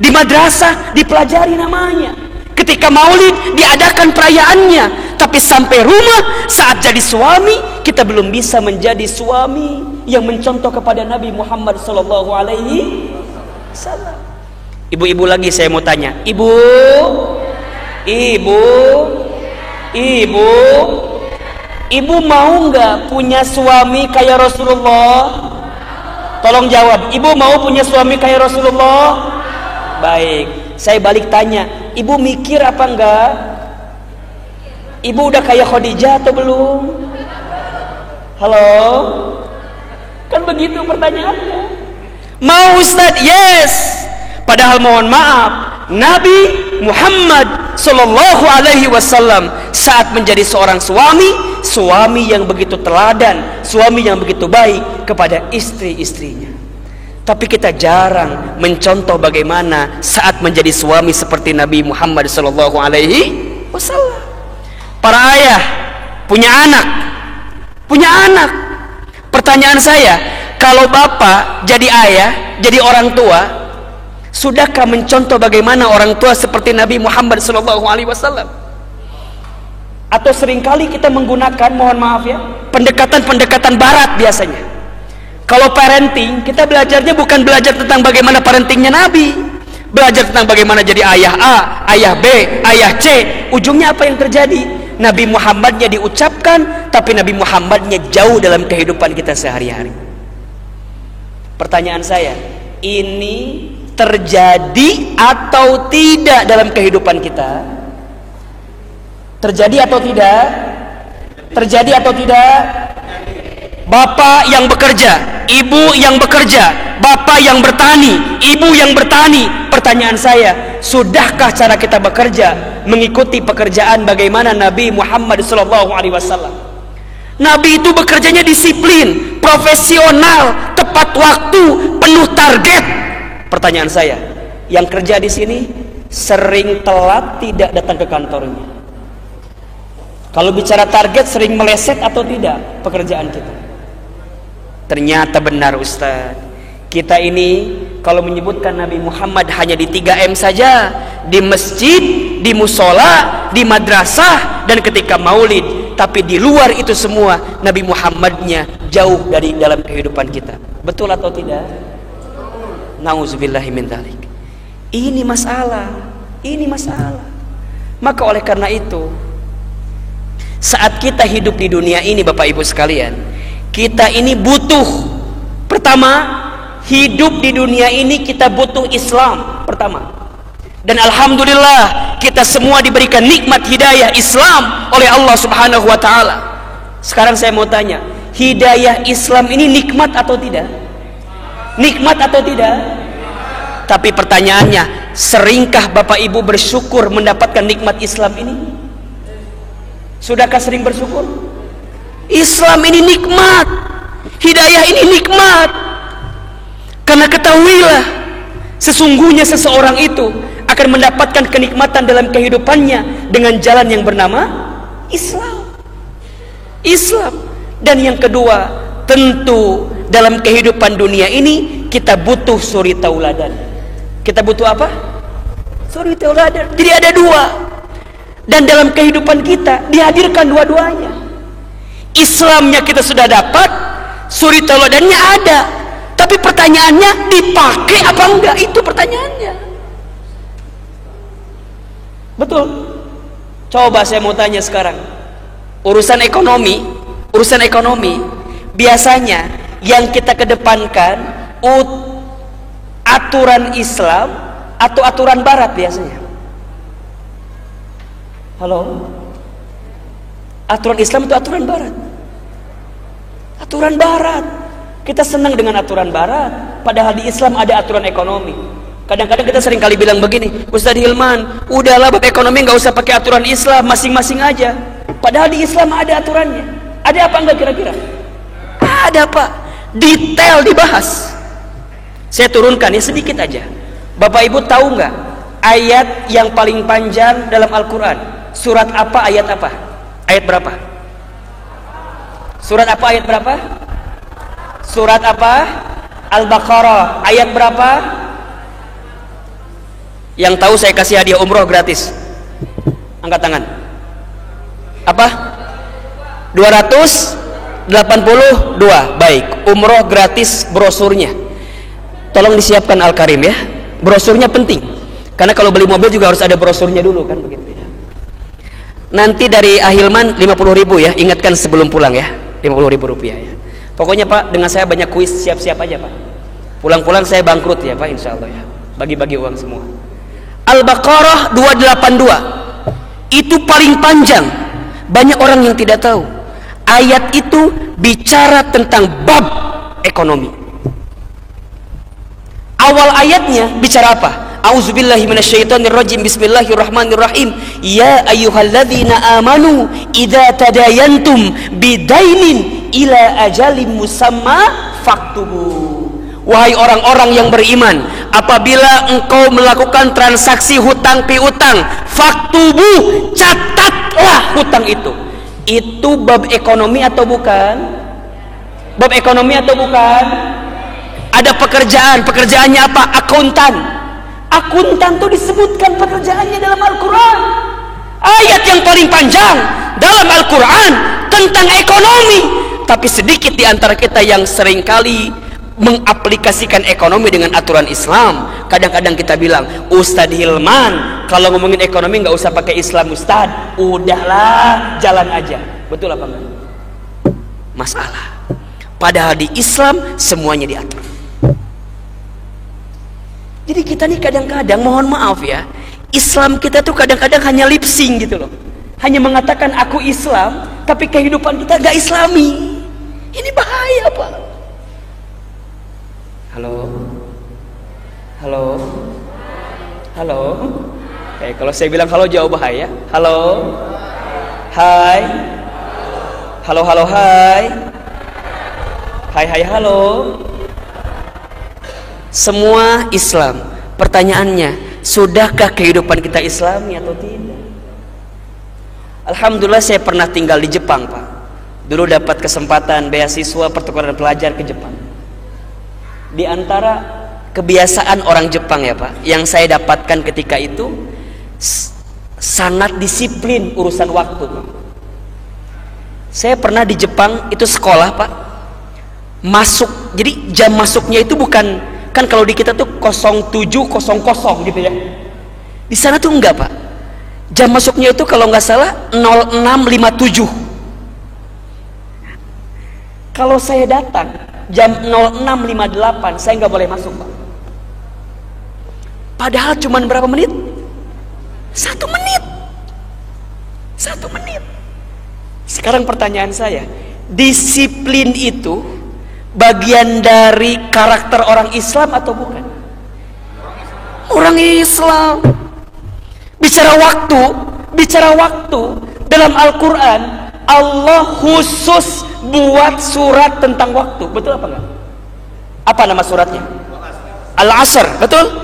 di madrasah dipelajari namanya, ketika maulid diadakan perayaannya. Tapi sampai rumah saat jadi suami, kita belum bisa menjadi suami yang mencontoh kepada Nabi Muhammad Sallallahu Alaihi Wasallam. Ibu-ibu lagi saya mau tanya, ibu, ibu mau nggak punya suami kayak Rasulullah? Tolong jawab, ibu mau punya suami kayak Rasulullah? Baik, saya balik tanya, ibu mikir apa enggak? Ibu udah kayak Khadijah atau belum? Halo? Kan begitu pertanyaannya. Mau Ustaz? Yes. Padahal mohon maaf, Nabi Muhammad Sallallahu Alaihi Wasallam saat menjadi seorang suami yang begitu teladan, suami yang begitu baik kepada istri-istrinya. Tapi kita jarang mencontoh bagaimana saat menjadi suami seperti Nabi Muhammad Sallallahu Alaihi Wasallam. Para ayah punya anak. Pertanyaan saya, kalau bapak jadi ayah, jadi orang tua, sudahkah mencontoh bagaimana orang tua seperti Nabi Muhammad SAW? Atau seringkali kita menggunakan, mohon maaf ya, pendekatan-pendekatan barat biasanya. Kalau parenting, kita belajarnya bukan belajar tentang bagaimana parentingnya Nabi, belajar tentang bagaimana jadi ayah A, ayah B, ayah C. Ujungnya apa yang terjadi? Nabi Muhammadnya diucapkan, tapi Nabi Muhammadnya jauh dalam kehidupan kita sehari-hari. Pertanyaan saya, ini terjadi atau tidak dalam kehidupan kita? Terjadi atau tidak? Terjadi atau tidak? Bapak yang bekerja, ibu yang bekerja, bapak yang bertani, ibu yang bertani. Pertanyaan saya, sudahkah cara kita bekerja mengikuti pekerjaan bagaimana Nabi Muhammad SAW? Nabi itu bekerjanya disiplin, profesional, tepat waktu, penuh target. Pertanyaan saya, yang kerja di sini sering telat tidak datang ke kantornya. Kalau bicara target, sering meleset atau tidak pekerjaan kita? Ternyata benar Ustaz, kita ini kalau menyebutkan Nabi Muhammad hanya di 3M saja, di masjid, di musola, di madrasah, dan ketika maulid. Tapi di luar itu semua Nabi Muhammadnya jauh dari dalam kehidupan kita. Betul atau tidak? Nauzubillahi min dzalik. Ini masalah, ini masalah. Maka oleh karena itu, saat kita hidup di dunia ini Bapak Ibu sekalian, kita ini butuh, pertama, hidup di dunia ini kita butuh Islam pertama. Dan alhamdulillah kita semua diberikan nikmat hidayah Islam oleh Allah Subhanahu wa taala. Sekarang saya mau tanya, hidayah Islam ini nikmat atau tidak? Nikmat atau tidak? Tapi pertanyaannya, seringkah Bapak Ibu bersyukur mendapatkan nikmat Islam ini? Sudahkah sering bersyukur? Islam ini nikmat, hidayah ini nikmat. Karena ketahuilah, sesungguhnya seseorang itu akan mendapatkan kenikmatan dalam kehidupannya dengan jalan yang bernama Islam. Islam. Dan yang kedua, tentu dalam kehidupan dunia ini kita butuh suri tauladan. Kita butuh apa? Suri tauladan. Jadi ada dua. Dan dalam kehidupan kita dihadirkan dua-duanya. Islamnya kita sudah dapat, suri tauladannya ada. Tapi pertanyaannya, dipakai apa enggak? Itu pertanyaannya. Betul. Coba saya mau tanya sekarang, urusan ekonomi, biasanya yang kita kedepankan aturan Islam atau aturan Barat biasanya? Halo? Aturan Islam itu aturan Barat. Aturan Barat. Kita senang dengan aturan Barat, padahal di Islam ada aturan ekonomi. Kadang-kadang kita sering kali bilang begini, Ustaz Hilman, udahlah bab ekonomi nggak usah pakai aturan Islam, masing-masing aja. Padahal di Islam ada aturannya. Ada apa enggak kira-kira? Ada Pak. Detail dibahas. Saya turunkan ya sedikit aja. Bapak Ibu tahu nggak ayat yang paling panjang dalam Al-Quran? Surat apa, ayat apa? Ayat berapa? Surat apa, ayat berapa? Surat apa? Al-Baqarah. Ayat berapa? Yang tahu saya kasih hadiah umroh gratis. Angkat tangan. Apa? 282. Baik, umroh gratis brosurnya. Tolong disiapkan Al-Karim ya. Brosurnya penting. Karena kalau beli mobil juga harus ada brosurnya dulu kan begitu ya. Nanti dari Ahilman 50.000 ya. Ingatkan sebelum pulang ya. 50.000 rupiah ya. Pokoknya Pak, dengan saya banyak kuis, siap-siap aja Pak. Pulang-pulang saya bangkrut ya Pak, insya Allah ya. Bagi-bagi uang semua. Al-Baqarah 282. Itu paling panjang. Banyak orang yang tidak tahu. Ayat itu bicara tentang bab ekonomi. Awal ayatnya bicara apa? A'udzubillahi minasyaitonirrajim. Bismillahirrahmanirrahim. Ya ayyuhalladzina amanu idza tadayantum bidainin ila ajalim musamma faktubu. Wahai orang-orang yang beriman, apabila engkau melakukan transaksi hutang piutang, faktubu, catatlah hutang itu. Itu bab ekonomi atau bukan? Bab ekonomi atau bukan? Ada pekerjaan, pekerjaannya apa? Akuntan. Akuntan tuh disebutkan pekerjaannya dalam Al-Quran. Ayat yang paling panjang dalam Al-Quran tentang ekonomi. Tapi sedikit di antara kita yang seringkali mengaplikasikan ekonomi dengan aturan Islam. Kadang-kadang kita bilang, Ustadz Hilman, kalau ngomongin ekonomi nggak usah pakai Islam Ustadz, udahlah jalan aja. Betul apa enggak? Masalah. Padahal di Islam semuanya diatur. Jadi kita nih kadang-kadang, mohon maaf ya, Islam kita tuh kadang-kadang hanya lip sync gitu loh. Hanya mengatakan aku Islam, tapi kehidupan kita gak Islami. Ini bahaya Pak. Halo? Halo? Halo? Kalau saya bilang halo jauh bahaya. Halo? Hai? Halo, halo, hai? Hai, hai, halo? Semua Islam. Pertanyaannya, sudahkah kehidupan kita Islami atau tidak? Alhamdulillah saya pernah tinggal di Jepang Pak. Dulu dapat kesempatan beasiswa pertukaran pelajar ke Jepang. Di antara kebiasaan orang Jepang ya Pak, yang saya dapatkan ketika itu sangat disiplin urusan waktu Pak. Saya pernah di Jepang itu sekolah Pak, masuk, jadi jam masuknya itu bukan, kan kalau di kita tuh 07.00 gitu ya. Di sana tuh enggak Pak, jam masuknya itu kalau nggak salah 06.57. Kalau saya datang jam 06.58 saya nggak boleh masuk Pak. Padahal cuman berapa menit? 1 menit. 1 menit. Sekarang pertanyaan saya, disiplin itu bagian dari karakter orang Islam atau bukan? Orang Islam. Bicara waktu dalam Al-Quran, Allah khusus buat surat tentang waktu. Betul apa enggak? Apa nama suratnya? Al-Asr, betul?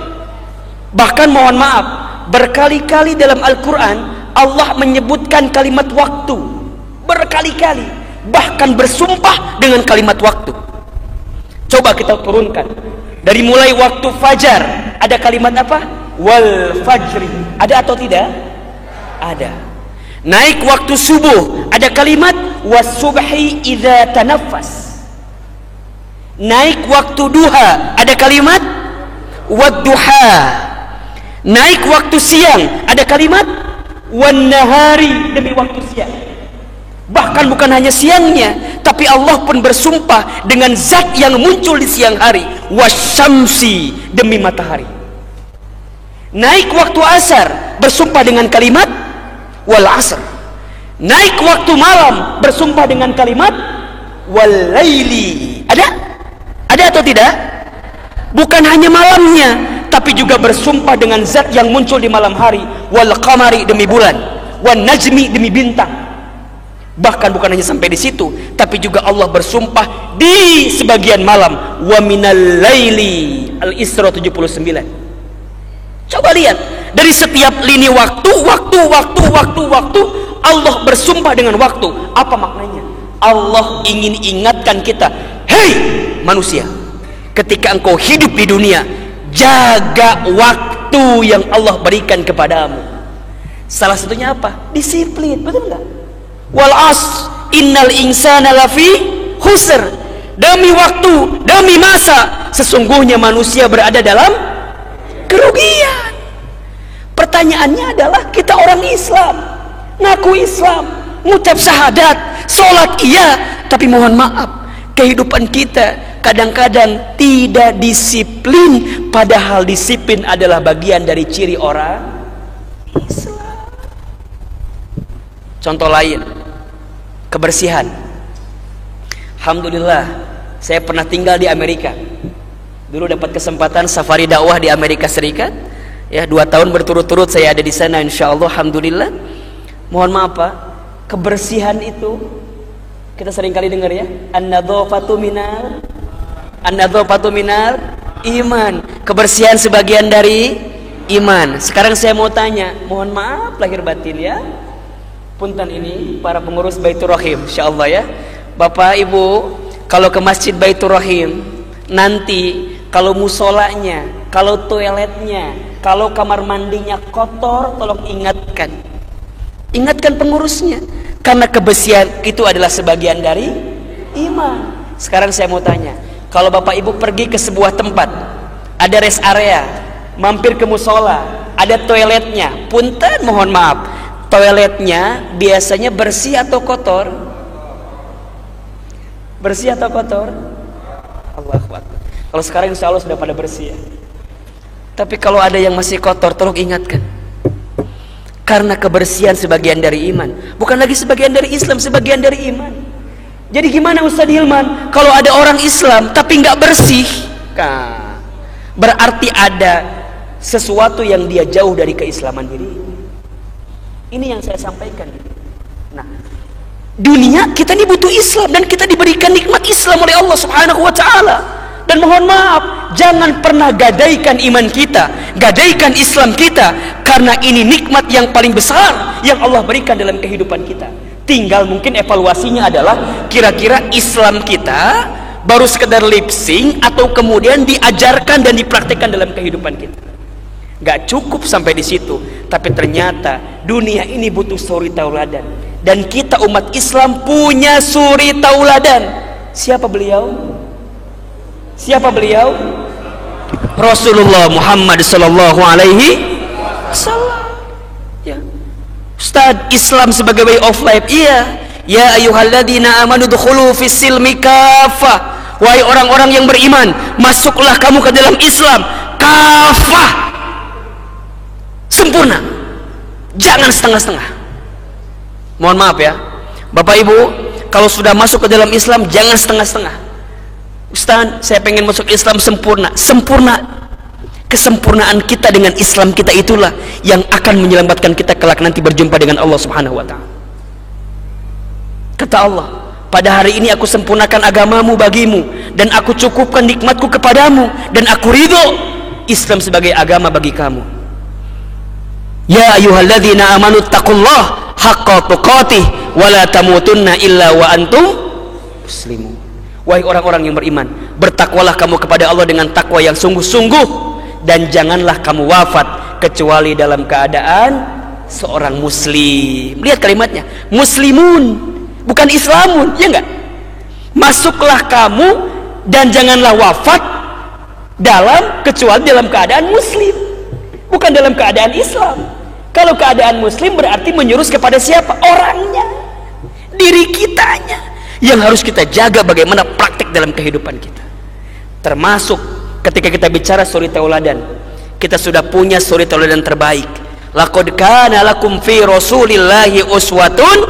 Bahkan mohon maaf, berkali-kali dalam Al-Quran Allah menyebutkan kalimat waktu. Berkali-kali, bahkan bersumpah dengan kalimat waktu. Coba kita turunkan. Dari mulai waktu fajar, ada kalimat apa? Wal fajri. Ada atau tidak? Ada. Naik waktu subuh, ada kalimat was-subhi idza tanaffas. Naik waktu duha, ada kalimat wad-duha. Naik waktu siang, ada kalimat wan-nahari, demi waktu siang. Bahkan bukan hanya siangnya, tapi Allah pun bersumpah dengan zat yang muncul di siang hari, wasyamsi, demi matahari. Naik waktu asar, bersumpah dengan kalimat wal asr. Naik waktu malam, bersumpah dengan kalimat wal laili. Ada atau tidak? Bukan hanya malamnya, tapi juga bersumpah dengan zat yang muncul di malam hari, wal qamari, demi bulan, wan najmi, demi bintang. Bahkan bukan hanya sampai di situ, tapi juga Allah bersumpah di sebagian malam, wa minal laili. Al-Isra 79. Coba lihat, dari setiap lini waktu Allah bersumpah dengan waktu. Apa maknanya? Allah ingin ingatkan kita, hei manusia, ketika engkau hidup di dunia, jaga waktu yang Allah berikan kepadamu. Salah satunya apa? Disiplin, betul nggak? Wal as, innal insana lafi khusr. Demi waktu, demi masa, sesungguhnya manusia berada dalam kerugian. Pertanyaannya adalah, kita orang Islam, ngaku Islam, ngucap syahadat, sholat iya, tapi mohon maaf, kehidupan kita kadang-kadang tidak disiplin, padahal disiplin adalah bagian dari ciri orang Islam. Contoh lain, kebersihan. Alhamdulillah, saya pernah tinggal di Amerika. Dulu dapat kesempatan safari dakwah di Amerika Serikat. Ya, 2 tahun berturut-turut saya ada di sana, insya Allah, alhamdulillah. Mohon maaf Pak, kebersihan itu kita sering kali dengar ya, an-nadzafatu minal iman. Kebersihan sebagian dari iman. Sekarang saya mau tanya, mohon maaf lahir batin ya, punten ini para pengurus Baitur Rahim, insya Allah ya, Bapak Ibu, kalau ke Masjid Baitur Rahim, nanti kalau musolanya, kalau toiletnya, kalau kamar mandinya kotor, tolong ingatkan. Ingatkan pengurusnya. Karena kebersihan itu adalah sebagian dari iman. Sekarang saya mau tanya, kalau Bapak Ibu pergi ke sebuah tempat, ada rest area, mampir ke musola, ada toiletnya, punten mohon maaf, toiletnya biasanya bersih atau kotor? Bersih atau kotor? Allahu Akbar. Kalau sekarang insya Allah sudah pada bersih ya. Tapi kalau ada yang masih kotor, tolong ingatkan. Karena kebersihan sebagian dari iman, bukan lagi sebagian dari Islam, sebagian dari iman. Jadi gimana Ustaz Hilman kalau ada orang Islam tapi nggak bersih? Nah, berarti ada sesuatu yang dia jauh dari keislaman diri. Ini yang saya sampaikan. Nah, dunia kita ini butuh Islam dan kita diberikan nikmat Islam oleh Allah Subhanahu wa taala. Dan mohon maaf, jangan pernah gadaikan iman kita, gadaikan Islam kita, karena ini nikmat yang paling besar yang Allah berikan dalam kehidupan kita. Tinggal mungkin evaluasinya adalah kira-kira Islam kita baru sekedar lip sync atau kemudian diajarkan dan dipraktikkan dalam kehidupan kita. Gak cukup sampai di situ, tapi ternyata dunia ini butuh suri tauladan, dan kita umat Islam punya suri tauladan. Siapa beliau? Siapa beliau? Rasulullah Muhammad sallallahu alaihi wasallam. Ya. Ustaz, Islam sebagai way of life. Iya. Ya ayyuhalladzina amanu dukhulu fis silmi kafah. Wahai orang-orang yang beriman, masuklah kamu ke dalam Islam kafah. Sempurna. Jangan setengah-setengah. Mohon maaf ya. Bapak Ibu, kalau sudah masuk ke dalam Islam jangan setengah-setengah. Ustaz, saya pengen masuk Islam sempurna. Sempurna. Kesempurnaan kita dengan Islam kita itulah yang akan menyelamatkan kita kelak nanti berjumpa dengan Allah Subhanahu wa taala. Kata Allah, pada hari ini aku sempurnakan agamamu bagimu, dan aku cukupkan nikmatku kepadamu, dan aku ridho Islam sebagai agama bagi kamu. Ya ayyuhalladzina amanu taqullaha haqqa tuqatih wa la tamutunna illa wa antum muslimun. Wahai orang-orang yang beriman, bertakwalah kamu kepada Allah dengan takwa yang sungguh-sungguh, dan janganlah kamu wafat kecuali dalam keadaan seorang muslim. Lihat kalimatnya, muslimun, bukan islamun, ya enggak? Masuklah kamu dan janganlah wafat kecuali dalam keadaan muslim, bukan dalam keadaan Islam. Kalau keadaan muslim berarti menyurus kepada siapa? Orangnya, diri kitanya yang harus kita jaga bagaimana praktik dalam kehidupan kita. Termasuk ketika kita bicara suri tauladan, kita sudah punya suri tauladan terbaik. Laqad kana lakum fi rasulillahi uswatun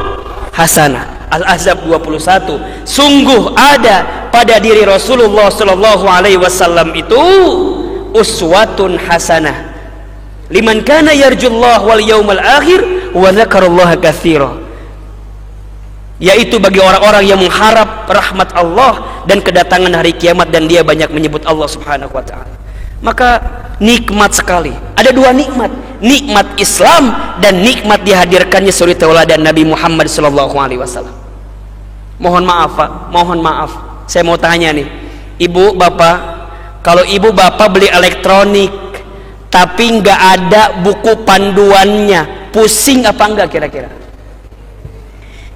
hasanah. Al-Ahzab 21. Sungguh ada pada diri Rasulullah sallallahu alaihi wasallam itu uswatun hasanah. Liman kana yarjullah wal yaumal akhir wa dzakarallaha katsira. Yaitu bagi orang-orang yang mengharap rahmat Allah dan kedatangan hari kiamat, dan dia banyak menyebut Allah Subhanahu wa taala. Maka nikmat sekali. Ada dua nikmat, nikmat Islam dan nikmat dihadirkannya suri tauladan Nabi Muhammad sallallahu alaihi wasallam. Mohon maaf Pak, mohon maaf. Saya mau tanya nih, Ibu, Bapak, kalau Ibu Bapak beli elektronik tapi nggak ada buku panduannya, pusing apa enggak kira-kira?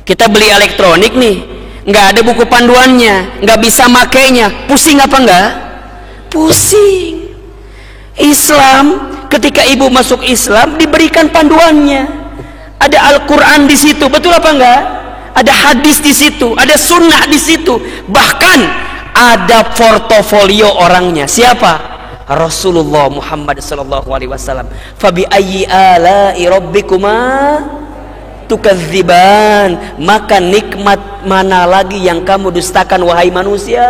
Kita beli elektronik nih, nggak ada buku panduannya, nggak bisa makainya, pusing apa enggak? Pusing. Islam, ketika ibu masuk Islam diberikan panduannya, ada Al-Quran di situ, betul apa enggak? Ada hadis di situ, ada sunnah di situ, bahkan ada portofolio orangnya. Siapa? Rasulullah Muhammad sallallahu alaihi wasallam. Fabi ayyi ala'i rabbikuma tukadziban, maka nikmat mana lagi yang kamu dustakan wahai manusia?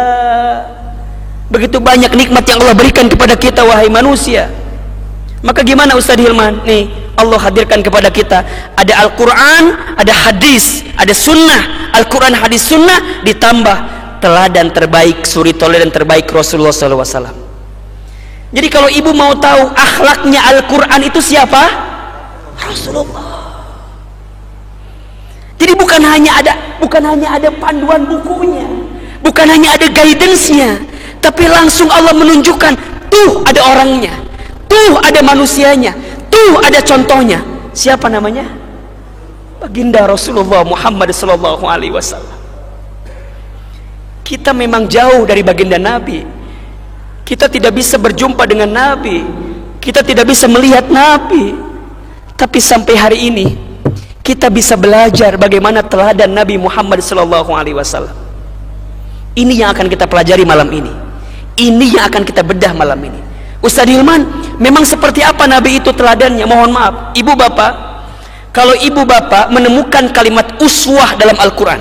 Begitu banyak nikmat yang Allah berikan kepada kita wahai manusia. Maka gimana Ustaz Hilman? Nih, Allah hadirkan kepada kita ada Al-Quran, ada hadis, ada sunnah. Al-Quran, hadis, sunnah, ditambah teladan terbaik, suri tauladan terbaik Rasulullah SAW. Jadi kalau ibu mau tahu akhlaknya Al-Quran itu siapa? Rasulullah. Jadi bukan hanya ada panduan bukunya, Bukan hanya ada guidance-nya, tapi langsung Allah menunjukkan, tuh ada orangnya, tuh ada manusianya, tuh ada contohnya. Siapa namanya? Baginda Rasulullah Muhammad sallallahu alaihi wasallam. Kita memang jauh dari baginda Nabi. Kita tidak bisa berjumpa dengan Nabi. Kita tidak bisa melihat Nabi. Tapi sampai hari ini kita bisa belajar bagaimana teladan Nabi Muhammad sallallahu alaihi wasallam. Ini yang akan kita pelajari malam ini. Ini yang akan kita bedah malam ini. Ustaz Hilman, memang seperti apa Nabi itu teladannya? Mohon maaf, ibu bapak, kalau ibu bapak menemukan kalimat uswah dalam Al-Quran,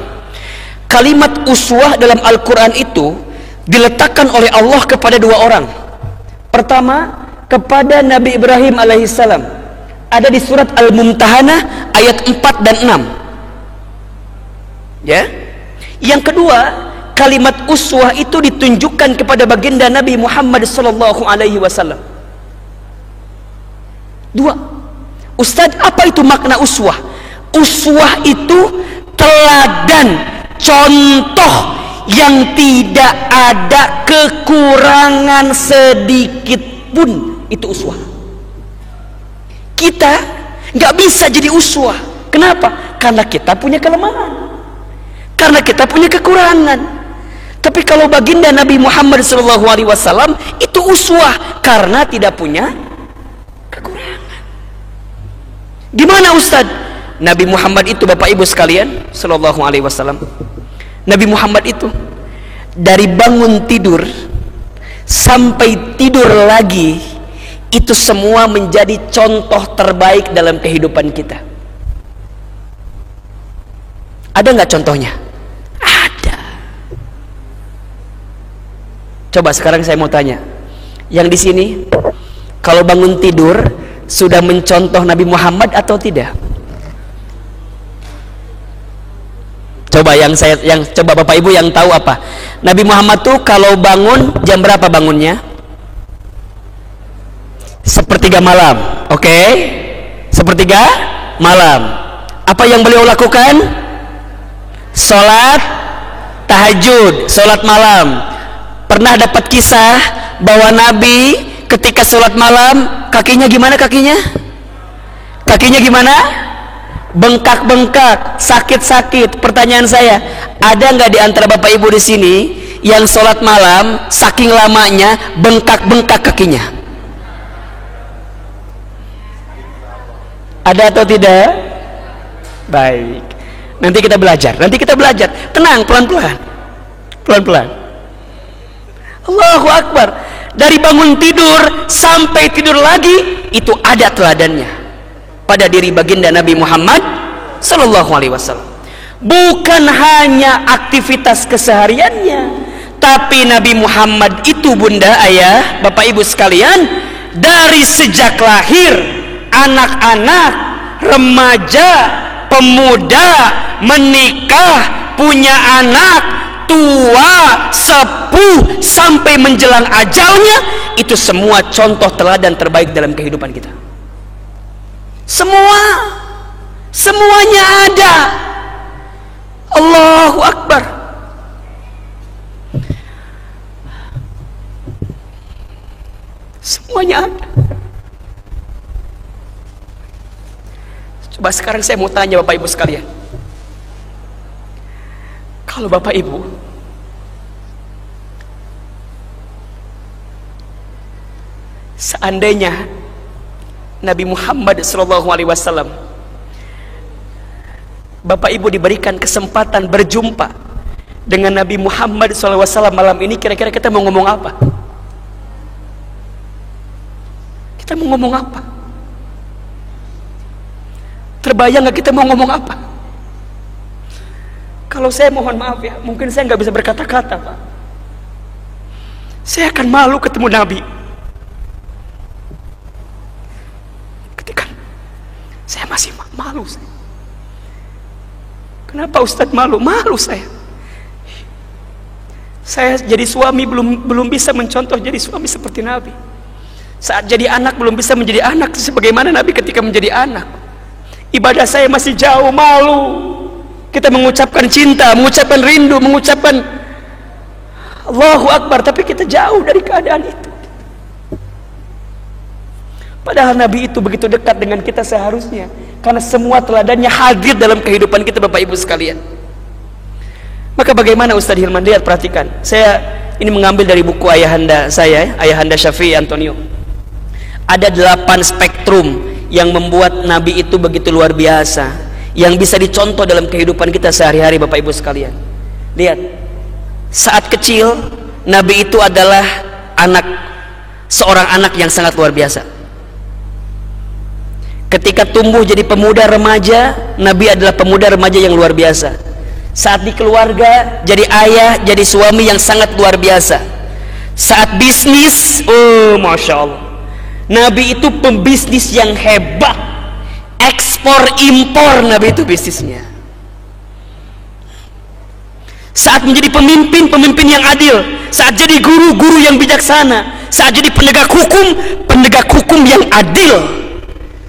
kalimat uswah dalam Al-Quran itu diletakkan oleh Allah kepada dua orang. Pertama, kepada Nabi Ibrahim alaihissalam, ada di surat Al-Mumtahanah ayat 4 dan 6 ya. Yang kedua, kalimat uswah itu ditunjukkan kepada baginda Nabi Muhammad sallallahu alaihi wasallam. Dua. Ustadz, apa itu makna uswah? Uswah itu teladan, contoh yang tidak ada kekurangan sedikit pun. Itu uswah. Kita nggak bisa jadi uswah. Kenapa? Karena kita punya kelemahan, karena kita punya kekurangan. Tapi kalau baginda Nabi Muhammad SAW itu uswah karena tidak punya kekurangan. Gimana Ustadz? Nabi Muhammad itu, Bapak Ibu sekalian, SAW, Nabi Muhammad itu dari bangun tidur sampai tidur lagi, itu semua menjadi contoh terbaik dalam kehidupan kita. Ada nggak contohnya? Ada. Coba sekarang saya mau tanya, yang di sini kalau bangun tidur sudah mencontoh Nabi Muhammad atau tidak? Coba coba Bapak Ibu yang tahu apa? Nabi Muhammad tuh kalau bangun jam berapa bangunnya? Sepertiga malam, oke? Sepertiga malam. Apa yang beliau lakukan? Sholat tahajud, sholat malam. Pernah dapat kisah bahwa Nabi ketika sholat malam kakinya gimana kakinya? Kakinya gimana? Bengkak-bengkak, sakit-sakit. Pertanyaan saya, ada nggak di antara Bapak Ibu di sini yang sholat malam saking lamanya bengkak-bengkak kakinya? Ada atau tidak? Baik. Nanti kita belajar. Tenang, pelan-pelan. Pelan-pelan. Allahu Akbar. Dari bangun tidur sampai tidur lagi, itu ada teladannya pada diri baginda Nabi Muhammad sallallahu alaihi wasallam. Bukan hanya aktivitas kesehariannya, tapi Nabi Muhammad itu, Bunda, Ayah, Bapak Ibu sekalian, dari sejak lahir, anak-anak, remaja, pemuda, menikah, punya anak, tua, sepuh, sampai menjelang ajalnya, itu semua contoh teladan terbaik dalam kehidupan kita. Semuanya ada. Allahu Akbar. Semuanya ada. Coba sekarang saya mau tanya Bapak Ibu sekalian, kalau Bapak Ibu seandainya Nabi Muhammad SAW, Bapak Ibu diberikan kesempatan berjumpa dengan Nabi Muhammad SAW malam ini, kira-kira kita mau ngomong apa? Kita mau ngomong apa? Terbayang gak kita mau ngomong apa? Kalau saya, mohon maaf ya, mungkin saya nggak bisa berkata-kata, Pak. Saya akan malu ketemu Nabi. Ketika saya masih malu saya. Kenapa Ustadz malu? Malu saya. Saya jadi suami belum bisa mencontoh jadi suami seperti Nabi. Saat jadi anak belum bisa menjadi anak sebagaimana Nabi ketika menjadi anak. Ibadah saya masih jauh, malu. Kita mengucapkan cinta, mengucapkan rindu, mengucapkan Allahu Akbar, tapi kita jauh dari keadaan itu. Padahal Nabi itu begitu dekat dengan kita seharusnya, karena semua teladannya hadir dalam kehidupan kita, Bapak Ibu sekalian. Maka bagaimana Ustaz Hilman? Lihat, perhatikan. Saya ini mengambil dari buku ayahanda saya, Ayahanda Syafi'i Antonio. Ada 8 spektrum yang membuat Nabi itu begitu luar biasa, yang bisa dicontoh dalam kehidupan kita sehari-hari, Bapak Ibu sekalian. Lihat, saat kecil Nabi itu adalah seorang anak yang sangat luar biasa. Ketika tumbuh jadi pemuda remaja, Nabi adalah pemuda remaja yang luar biasa. Saat di keluarga, jadi ayah, jadi suami yang sangat luar biasa. Saat bisnis, oh Masya Allah, Nabi itu pembisnis yang hebat. Ekspor impor Nabi itu bisnisnya. Saat menjadi pemimpin, pemimpin yang adil. Saat jadi guru, guru yang bijaksana. Saat jadi penegak hukum yang adil.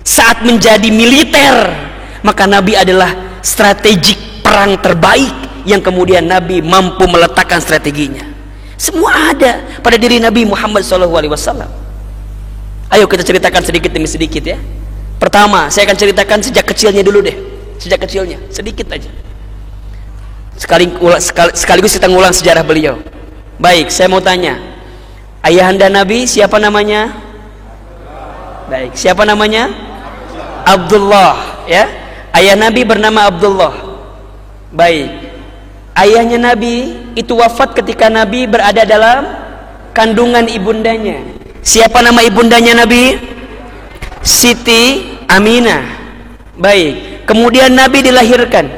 Saat menjadi militer, maka Nabi adalah strategik perang terbaik yang kemudian Nabi mampu meletakkan strateginya. Semua ada pada diri Nabi Muhammad SAW. Ayo kita ceritakan sedikit demi sedikit ya. Pertama, saya akan ceritakan sejak kecilnya dulu deh. Sejak kecilnya, sedikit aja. Sekaligus kita ngulang sejarah beliau. Baik, saya mau tanya, ayahanda Nabi siapa namanya? Baik, siapa namanya? Abdullah, ya. Ayah Nabi bernama Abdullah. Baik. Ayahnya Nabi itu wafat ketika Nabi berada dalam kandungan ibundanya. Siapa nama ibundanya Nabi? Siti Aminah. Baik. Kemudian Nabi dilahirkan.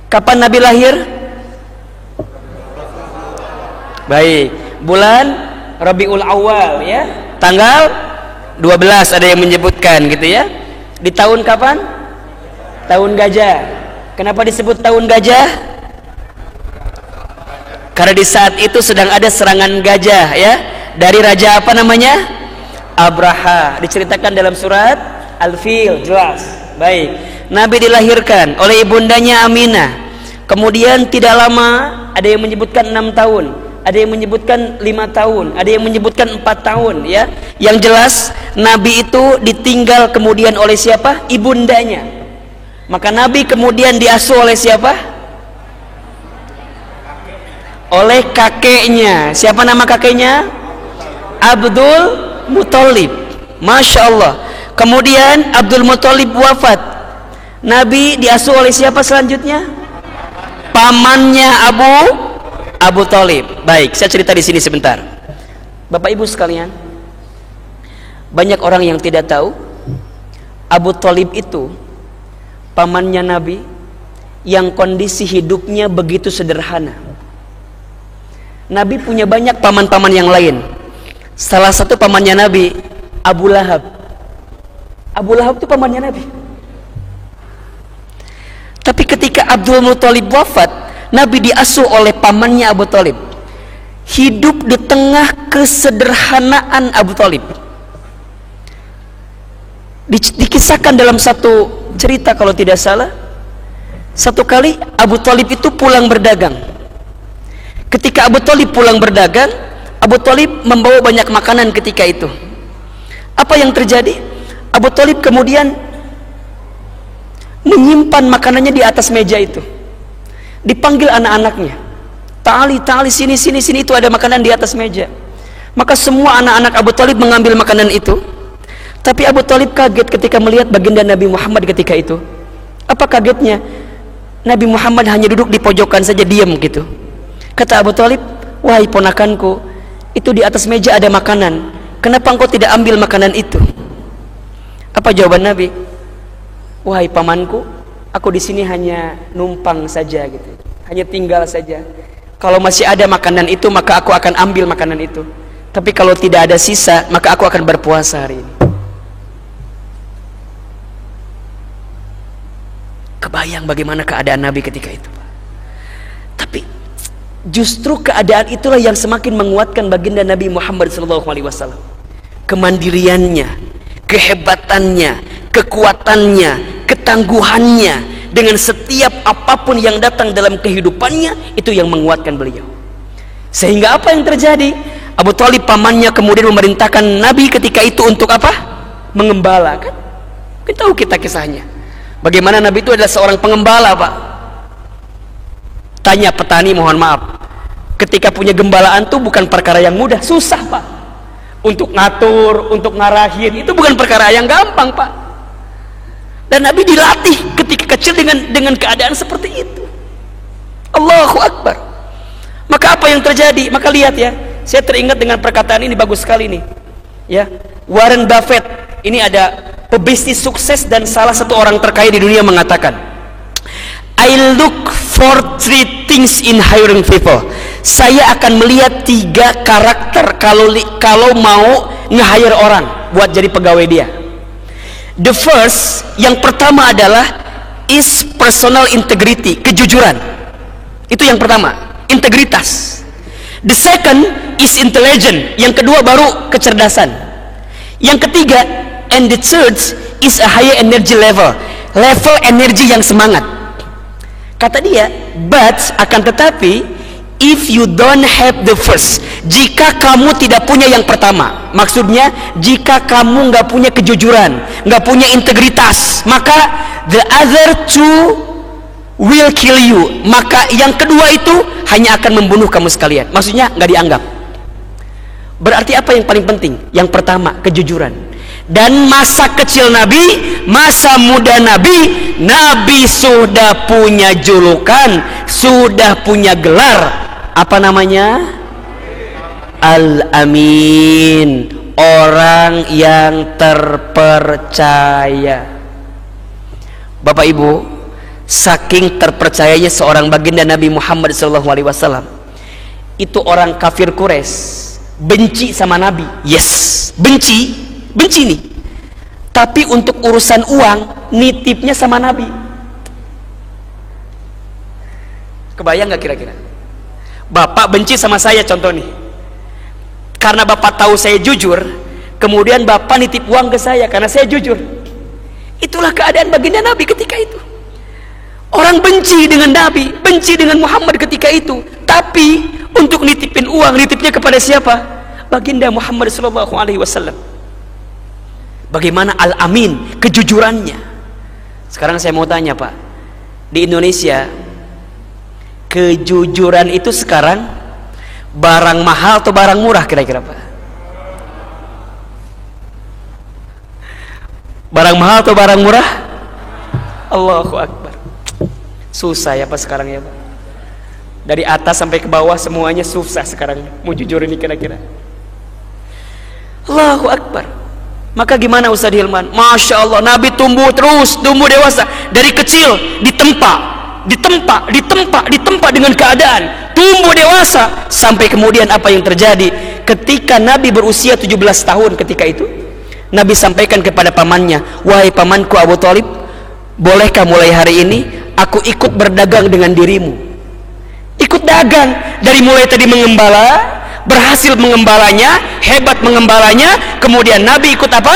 Kapan Nabi lahir? Baik. Bulan Rabiul Awal, ya. Tanggal 12 ada yang menyebutkan gitu ya. Di tahun kapan? Tahun gajah. Kenapa disebut tahun gajah? Karena di saat itu sedang ada serangan gajah ya, dari raja apa namanya? Abraha. Diceritakan dalam surat Al-Fil, jelas. Baik. Nabi dilahirkan oleh ibundanya Aminah. Kemudian tidak lama, ada yang menyebutkan 6 tahun, ada yang menyebutkan 5 tahun, ada yang menyebutkan 4 tahun ya. Yang jelas Nabi itu ditinggal kemudian oleh siapa? Ibundanya. Maka Nabi kemudian diasuh oleh siapa? Oleh kakeknya. Siapa nama kakeknya? Abdul Muthalib. Masya Allah. Kemudian Abdul Muthalib wafat. Nabi diasuh oleh siapa selanjutnya? Pamannya Abu Thalib. Baik, saya cerita di sini sebentar. Bapak Ibu sekalian, banyak orang yang tidak tahu Abu Thalib itu pamannya Nabi yang kondisi hidupnya begitu sederhana. Nabi punya banyak paman-paman yang lain. Salah satu pamannya Nabi, Abu Lahab. Abu Lahab itu pamannya Nabi. Tapi ketika Abdul Muthalib wafat, Nabi diasuh oleh pamannya Abu Thalib. Hidup di tengah kesederhanaan Abu Thalib. Dikisahkan dalam satu cerita kalau tidak salah, satu kali Abu Thalib itu pulang berdagang. Ketika Abu Thalib pulang berdagang, Abu Thalib membawa banyak makanan ketika itu. Apa yang terjadi? Abu Thalib kemudian menyimpan makanannya di atas meja itu. Dipanggil anak-anaknya, ta'ali sini itu ada makanan di atas meja. Maka semua anak-anak Abu Thalib mengambil makanan itu. Tapi Abu Thalib kaget ketika melihat baginda Nabi Muhammad ketika itu. Apa kagetnya? Nabi Muhammad hanya duduk di pojokan saja, diam gitu. Kata Abu Thalib, wahai ponakanku, itu di atas meja ada makanan, kenapa engkau tidak ambil makanan itu? Apa jawaban Nabi? Wahai pamanku, aku di sini hanya numpang saja gitu, hanya tinggal saja. Kalau masih ada makanan itu, maka aku akan ambil makanan itu. Tapi kalau tidak ada sisa, maka aku akan berpuasa hari ini. Kebayang bagaimana keadaan Nabi ketika itu, Pak. Tapi justru keadaan itulah yang semakin menguatkan baginda Nabi Muhammad SAW. Kemandiriannya, kehebatannya, kekuatannya, ketangguhannya dengan setiap apapun yang datang dalam kehidupannya, itu yang menguatkan beliau. Sehingga apa yang terjadi? Abu Thalib pamannya kemudian memerintahkan Nabi ketika itu untuk apa? Mengembala, kan? Kita tahu kisahnya. Bagaimana Nabi itu adalah seorang pengembala, Pak. Tanya petani, mohon maaf, ketika punya gembalaan tuh bukan perkara yang mudah, susah, Pak. Untuk ngatur, untuk ngarahin, itu bukan perkara yang gampang, Pak. Dan Nabi dilatih ketika kecil dengan keadaan seperti itu. Allahu Akbar. Maka apa yang terjadi? Maka lihat ya, saya teringat dengan perkataan ini, bagus sekali nih. Ya, Warren Buffett, ini ada pebisnis sukses dan salah satu orang terkaya di dunia, mengatakan, I look for 3 things in hiring people. Saya akan melihat 3 karakter kalau mau nge-hire orang buat jadi pegawai dia. The first, yang pertama adalah is personal integrity, kejujuran. Itu yang pertama, integritas. The second is intelligent, yang kedua baru kecerdasan. Yang ketiga, and the third is a higher energy level energi yang semangat. Kata dia, but akan tetapi if you don't have the first, jika kamu tidak punya yang pertama, maksudnya jika kamu nggak punya kejujuran, nggak punya integritas, maka the other two will kill you, maka yang kedua itu hanya akan membunuh kamu sekalian. Maksudnya nggak dianggap. Berarti apa yang paling penting? Yang pertama, kejujuran. Dan masa kecil Nabi, masa muda Nabi, Nabi sudah punya julukan, sudah punya gelar. Apa namanya? Al-Amin, orang yang terpercaya. Bapak Ibu, saking terpercayanya seorang baginda Nabi Muhammad SAW, itu orang kafir Quraisy benci sama Nabi. Yes, benci nih, tapi untuk urusan uang nitipnya sama Nabi. Kebayang nggak kira-kira? Bapak benci sama saya, contoh nih, karena bapak tahu saya jujur, kemudian bapak nitip uang ke saya karena saya jujur. Itulah keadaan baginda Nabi ketika itu. Orang benci dengan Nabi, benci dengan Muhammad ketika itu, tapi untuk nitipin uang, nitipnya kepada siapa? Baginda Muhammad SAW. Bagaimana Al-Amin, kejujurannya. Sekarang saya mau tanya, Pak, di Indonesia kejujuran itu sekarang barang mahal atau barang murah kira-kira, Pak? Barang mahal atau barang murah? Allahu Akbar. Susah ya Pak sekarang ya, Pak. Dari atas sampai ke bawah semuanya susah sekarang. Mau jujur ini kira-kira. Allahu Akbar. Maka gimana Ustaz Hilman? Masya Allah, Nabi tumbuh terus, tumbuh dewasa. Dari kecil ditempa dengan keadaan, tumbuh dewasa, sampai kemudian apa yang terjadi? Ketika Nabi berusia 17 tahun ketika itu, Nabi sampaikan kepada pamannya, wahai pamanku Abu Thalib, bolehkah mulai hari ini aku ikut berdagang dengan dirimu? Ikut dagang, dari mulai tadi mengembala, berhasil mengembalanya, hebat mengembalanya, kemudian Nabi ikut apa?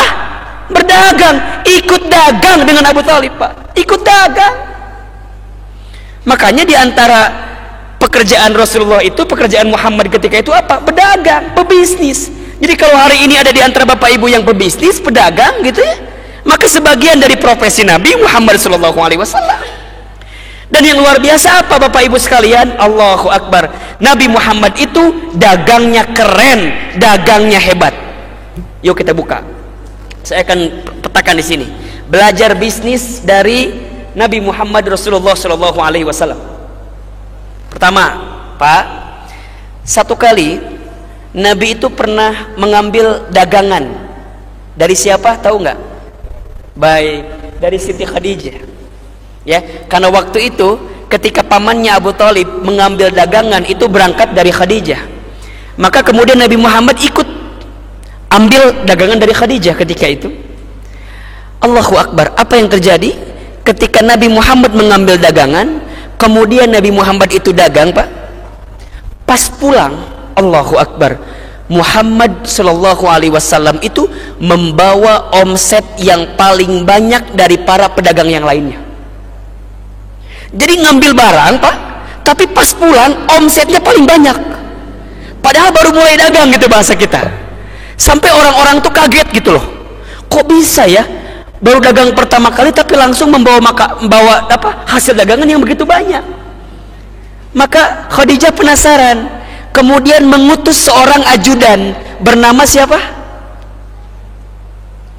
Berdagang, ikut dagang dengan Abu Thalib, Pak. Ikut dagang. Makanya di antara pekerjaan Rasulullah itu, pekerjaan Muhammad ketika itu apa? Berdagang, pebisnis. Jadi kalau hari ini ada di antara Bapak Ibu yang pebisnis, pedagang gitu ya, maka sebagian dari profesi Nabi Muhammad SAW. Dan yang luar biasa apa Bapak Ibu sekalian? Allahu Akbar. Nabi Muhammad itu dagangnya keren, dagangnya hebat. Yuk kita buka. Saya akan petakan di sini. Belajar bisnis dari Nabi Muhammad Rasulullah SAW. Pertama, Pak, satu kali Nabi itu pernah mengambil dagangan dari siapa? Tahu nggak? Baik, dari Siti Khadijah. Ya, karena waktu itu ketika pamannya Abu Thalib mengambil dagangan itu berangkat dari Khadijah, maka kemudian Nabi Muhammad ikut ambil dagangan dari Khadijah ketika itu. Allahu Akbar. Apa yang terjadi ketika Nabi Muhammad mengambil dagangan, kemudian Nabi Muhammad itu dagang, Pak, pas pulang, Allahu Akbar, Muhammad SAW itu membawa omset yang paling banyak dari para pedagang yang lainnya. Jadi ngambil barang, Pak, tapi pas pulang omsetnya paling banyak. Padahal baru mulai dagang gitu bahasa kita. Sampai orang-orang tuh kaget gitu loh. Kok bisa ya? Baru dagang pertama kali tapi langsung membawa hasil dagangan yang begitu banyak. Maka Khadijah penasaran, kemudian mengutus seorang ajudan bernama siapa?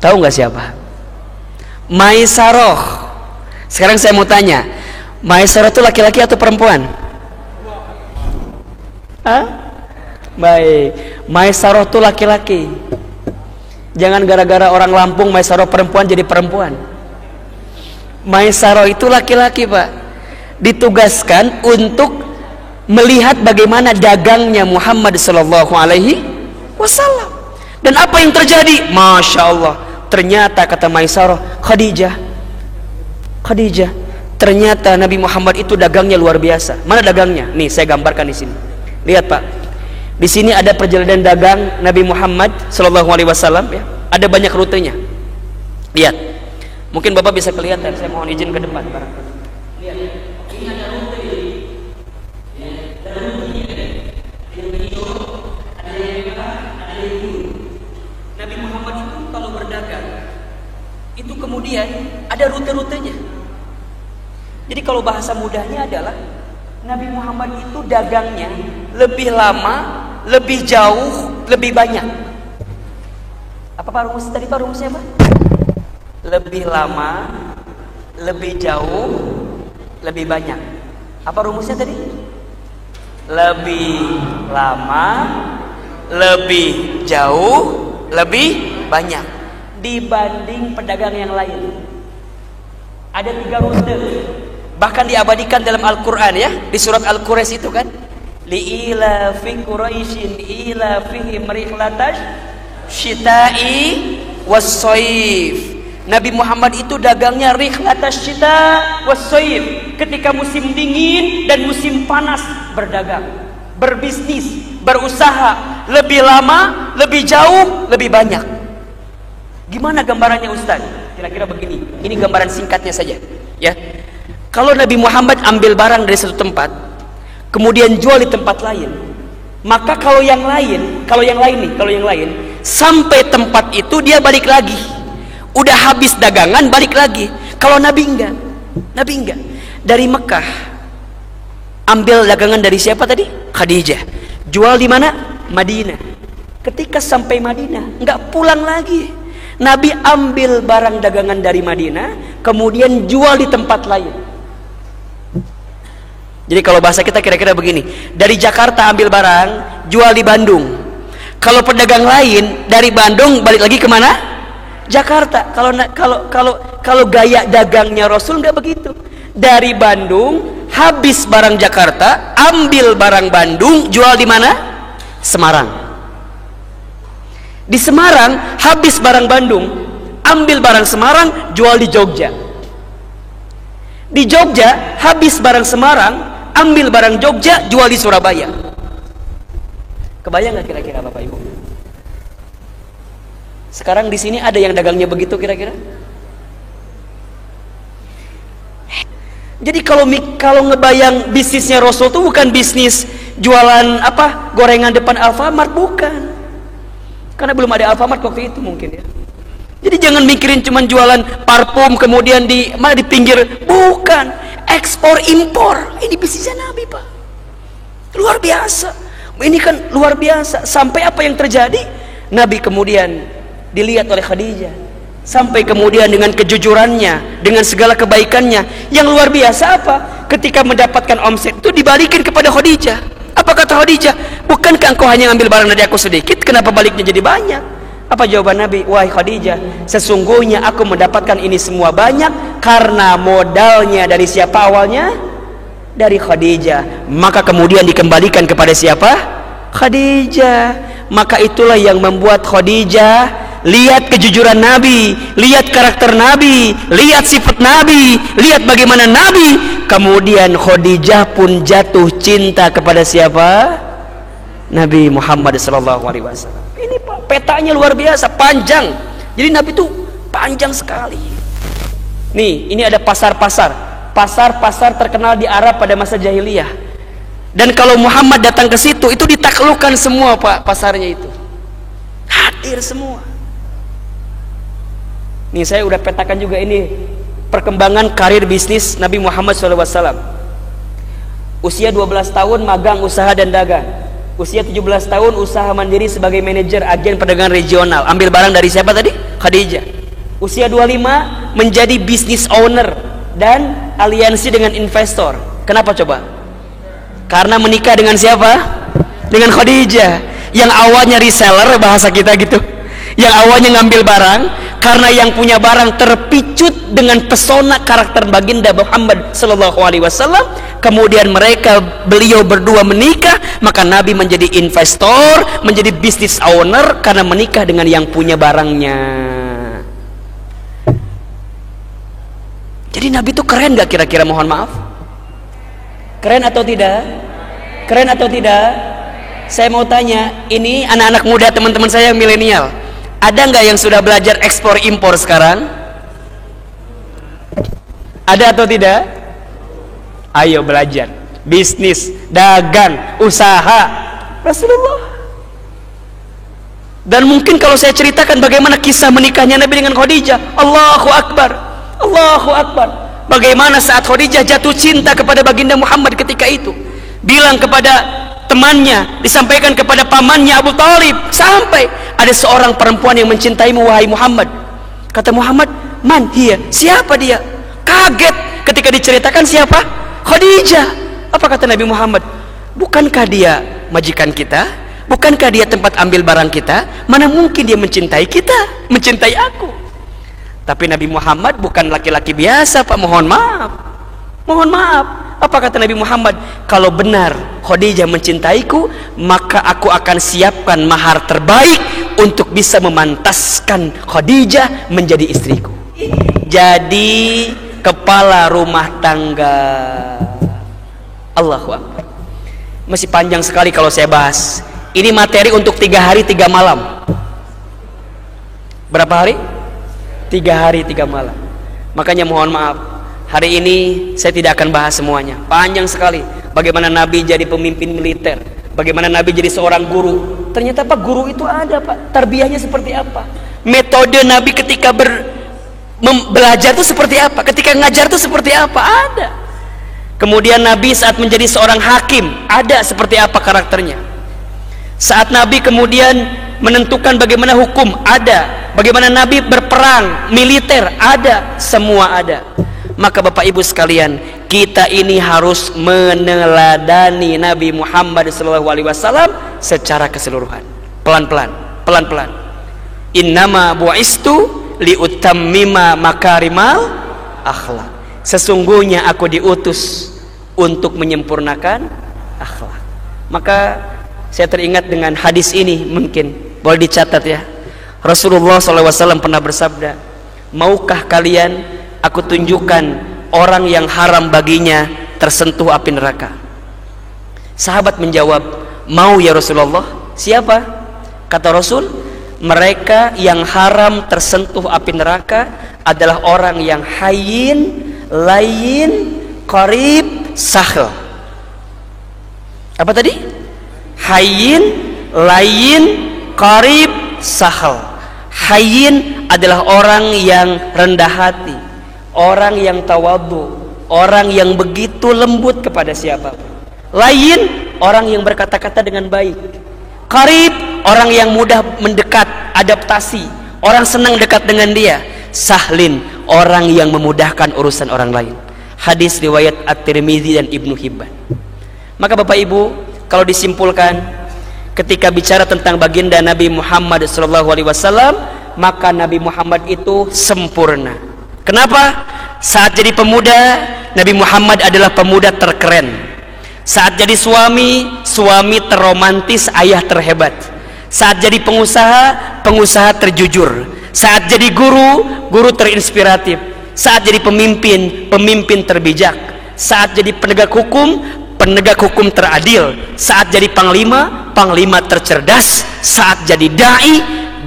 Tahu nggak siapa? Maisaroh. Sekarang saya mau tanya, Maisaroh itu laki-laki atau perempuan? Hah? Baik, Maisaroh itu laki-laki. Jangan gara-gara orang Lampung Maisaroh perempuan jadi perempuan. Maisaroh itu laki-laki, Pak. Ditugaskan untuk melihat bagaimana dagangnya Muhammad sallallahu alaihi wasallam. Dan apa yang terjadi? Masya Allah. Ternyata kata Maisaroh, Khadijah, ternyata Nabi Muhammad itu dagangnya luar biasa. Mana dagangnya? Nih saya gambarkan di sini. Lihat Pak. Di sini ada perjalanan dagang Nabi Muhammad sallallahu alaihi wasallam ya. Ada banyak rutenya. Lihat. Mungkin Bapak bisa kelihatan, saya mohon izin ke depan barangkali. Lihat. Ini ada rute ini. Ya, ada rutenya. Ada yang hijau, ada yang merah, ada yang biru. Nabi Muhammad itu kalau berdagang itu kemudian ada rute-rutenya. Jadi kalau bahasa mudahnya adalah Nabi Muhammad itu dagangnya lebih lama, lebih jauh, lebih banyak. Apa Pak rumus tadi Pak rumusnya Pak? Lebih lama, lebih jauh, lebih banyak. Apa rumusnya tadi? Lebih lama, lebih jauh, lebih banyak dibanding pedagang yang lain. Ada 3 rute. Bahkan diabadikan dalam Al-Quran ya, di surat Al-Quraisy itu kan, li'ila fi Quraisyin ila fihim rihlatash syita'i was-soif. Nabi Muhammad itu dagangnya rihlatash syita' was-soif, ketika musim dingin dan musim panas berdagang, berbisnis, berusaha, lebih lama, lebih jauh, lebih banyak. Gimana gambarannya Ustaz? Kira-kira begini, ini gambaran singkatnya saja ya. Kalau Nabi Muhammad ambil barang dari satu tempat, kemudian jual di tempat lain, maka kalau yang lain sampai tempat itu dia balik lagi, udah habis dagangan balik lagi. Kalau Nabi enggak, dari Mekah ambil dagangan dari siapa tadi? Khadijah. Jual di mana? Madinah. Ketika sampai Madinah enggak pulang lagi. Nabi ambil barang dagangan dari Madinah, kemudian jual di tempat lain. Jadi kalau bahasa kita kira-kira begini, dari Jakarta ambil barang, jual di Bandung. Kalau pedagang lain dari Bandung balik lagi kemana? Jakarta. Kalau gaya dagangnya Rasul nggak begitu. Dari Bandung habis barang Jakarta, ambil barang Bandung, jual di mana? Semarang. Di Semarang habis barang Bandung, ambil barang Semarang, jual di Jogja. Di Jogja habis barang Semarang, ambil barang Jogja, jual di Surabaya. Kebayang nggak kira-kira Bapak Ibu? Sekarang di sini ada yang dagangnya begitu kira-kira? Jadi kalau ngebayang bisnisnya Rasul itu bukan bisnis jualan gorengan depan Alfamart, bukan. Karena belum ada Alfamart waktu itu mungkin ya. Jadi jangan mikirin cuman jualan parfum kemudian di pinggir, bukan. Ekspor impor, ini bisnisnya Nabi Pak. Luar biasa. Ini kan luar biasa. Sampai apa yang terjadi? Nabi kemudian dilihat oleh Khadijah. Sampai kemudian dengan kejujurannya, dengan segala kebaikannya yang luar biasa apa? Ketika mendapatkan omset itu dibalikin kepada Khadijah. Apa kata Khadijah? Bukankah engkau hanya ambil barang dari aku sedikit? Kenapa baliknya jadi banyak? Apa jawaban Nabi? Wahai Khadijah, sesungguhnya aku mendapatkan ini semua banyak karena modalnya dari siapa awalnya? Dari Khadijah. Maka kemudian dikembalikan kepada siapa? Khadijah. Maka itulah yang membuat Khadijah lihat kejujuran Nabi, lihat karakter Nabi, lihat sifat Nabi, lihat bagaimana Nabi. Kemudian Khadijah pun jatuh cinta kepada siapa? Nabi Muhammad SAW. Ini petanya luar biasa, panjang. Jadi Nabi itu panjang sekali. Nih, ini ada pasar-pasar terkenal di Arab pada masa jahiliyah. Dan kalau Muhammad datang ke situ, itu ditaklukkan semua Pak, pasarnya itu. Hadir semua. Nih saya udah petakan juga ini perkembangan karir bisnis Nabi Muhammad SAW. Usia 12 tahun magang usaha dan dagang. Usia 17 tahun usaha mandiri sebagai manajer agen perdagangan regional. Ambil barang dari siapa tadi? Khadijah. Usia 25 menjadi business owner dan aliansi dengan investor. Kenapa coba? Karena menikah dengan siapa? Dengan Khadijah. Yang awalnya reseller, bahasa kita gitu, yang awalnya ngambil barang, karena yang punya barang terpicut dengan pesona karakter baginda Muhammad sallallahu alaihi wasallam, kemudian beliau berdua menikah, maka Nabi menjadi investor, menjadi business owner karena menikah dengan yang punya barangnya. Jadi Nabi itu keren gak kira-kira, mohon maaf? Keren atau tidak? Keren atau tidak? Saya mau tanya, ini anak-anak muda teman-teman saya yang milenial, ada nggak yang sudah belajar ekspor impor sekarang? Ada atau tidak? Ayo belajar bisnis, dagang, usaha Rasulullah. Dan mungkin kalau saya ceritakan bagaimana kisah menikahnya Nabi dengan Khadijah, Allahu Akbar, Allahu Akbar. Bagaimana saat Khadijah jatuh cinta kepada baginda Muhammad ketika itu, bilang kepada temannya, disampaikan kepada pamannya Abu Talib, sampai ada seorang perempuan yang mencintaimu wahai Muhammad. Kata Muhammad, man hiya, siapa dia? Kaget ketika diceritakan siapa? Khadijah. Apa kata Nabi Muhammad? Bukankah dia majikan kita? Bukankah dia tempat ambil barang kita? Mana mungkin dia mencintai kita, mencintai aku? Tapi Nabi Muhammad bukan laki-laki biasa Pak, mohon maaf. Mohon maaf. Apa kata Nabi Muhammad? Kalau benar Khadijah mencintaiku, maka aku akan siapkan mahar terbaik untuk bisa memantaskan Khadijah menjadi istriku. Jadi kepala rumah tangga. Allahu Akbar. Masih panjang sekali kalau saya bahas. Ini materi untuk 3 hari 3 malam. Berapa hari? 3 hari 3 malam. Makanya mohon maaf, hari ini saya tidak akan bahas semuanya. Panjang sekali. Bagaimana Nabi jadi pemimpin militer, bagaimana Nabi jadi seorang guru. Ternyata Pak, guru itu ada Pak, tarbiyahnya seperti apa, metode Nabi ketika belajar itu seperti apa, ketika ngajar itu seperti apa, ada. Kemudian Nabi saat menjadi seorang hakim, ada seperti apa karakternya. Saat Nabi kemudian menentukan bagaimana hukum, ada. Bagaimana Nabi berperang militer, ada. Semua ada. Maka Bapak Ibu sekalian, kita ini harus meneladani Nabi Muhammad SAW secara keseluruhan. Pelan-pelan, pelan-pelan. Innama bu'istu liutammima makarimal akhlak. Sesungguhnya aku diutus untuk menyempurnakan akhlak. Maka saya teringat dengan hadis ini, mungkin boleh dicatat ya. Rasulullah SAW pernah bersabda, maukah kalian aku tunjukkan orang yang haram baginya tersentuh api neraka? Sahabat menjawab, mau ya Rasulullah. Siapa? Kata Rasul, mereka yang haram tersentuh api neraka adalah orang yang hayyin, layyin, qarib, sahl. Apa tadi? Hayyin, layyin, qarib, sahl. Hayyin adalah orang yang rendah hati, orang yang tawadhu, orang yang begitu lembut kepada siapapun. Layyin, orang yang berkata-kata dengan baik. Qarib, orang yang mudah mendekat, adaptasi, orang senang dekat dengan dia. Sahlin, orang yang memudahkan urusan orang lain. Hadis riwayat At-Tirmidzi dan Ibnu Hibban. Maka Bapak Ibu, kalau disimpulkan, ketika bicara tentang baginda Nabi Muhammad SAW, maka Nabi Muhammad itu sempurna. Kenapa? Saat jadi pemuda, Nabi Muhammad adalah pemuda terkeren. Saat jadi suami, suami terromantis, ayah terhebat. Saat jadi pengusaha, pengusaha terjujur. Saat jadi guru, guru terinspiratif. Saat jadi pemimpin, pemimpin terbijak. Saat jadi penegak hukum teradil. Saat jadi panglima, panglima tercerdas. Saat jadi dai,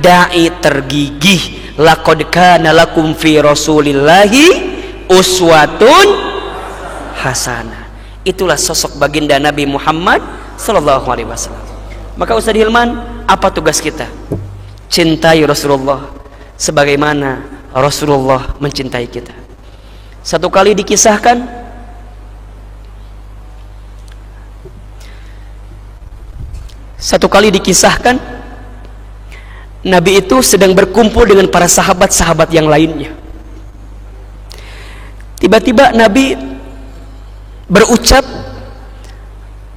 dai tergigih. Laqad kana lakum fi rasulillahi uswatun hasanah. Itulah sosok baginda Nabi Muhammad sallallahu alaihi wasallam. Maka Ustaz Hilman, apa tugas kita? Cintai Rasulullah sebagaimana Rasulullah mencintai kita. Satu kali dikisahkan, Nabi itu sedang berkumpul dengan para sahabat-sahabat yang lainnya. Tiba-tiba Nabi berucap,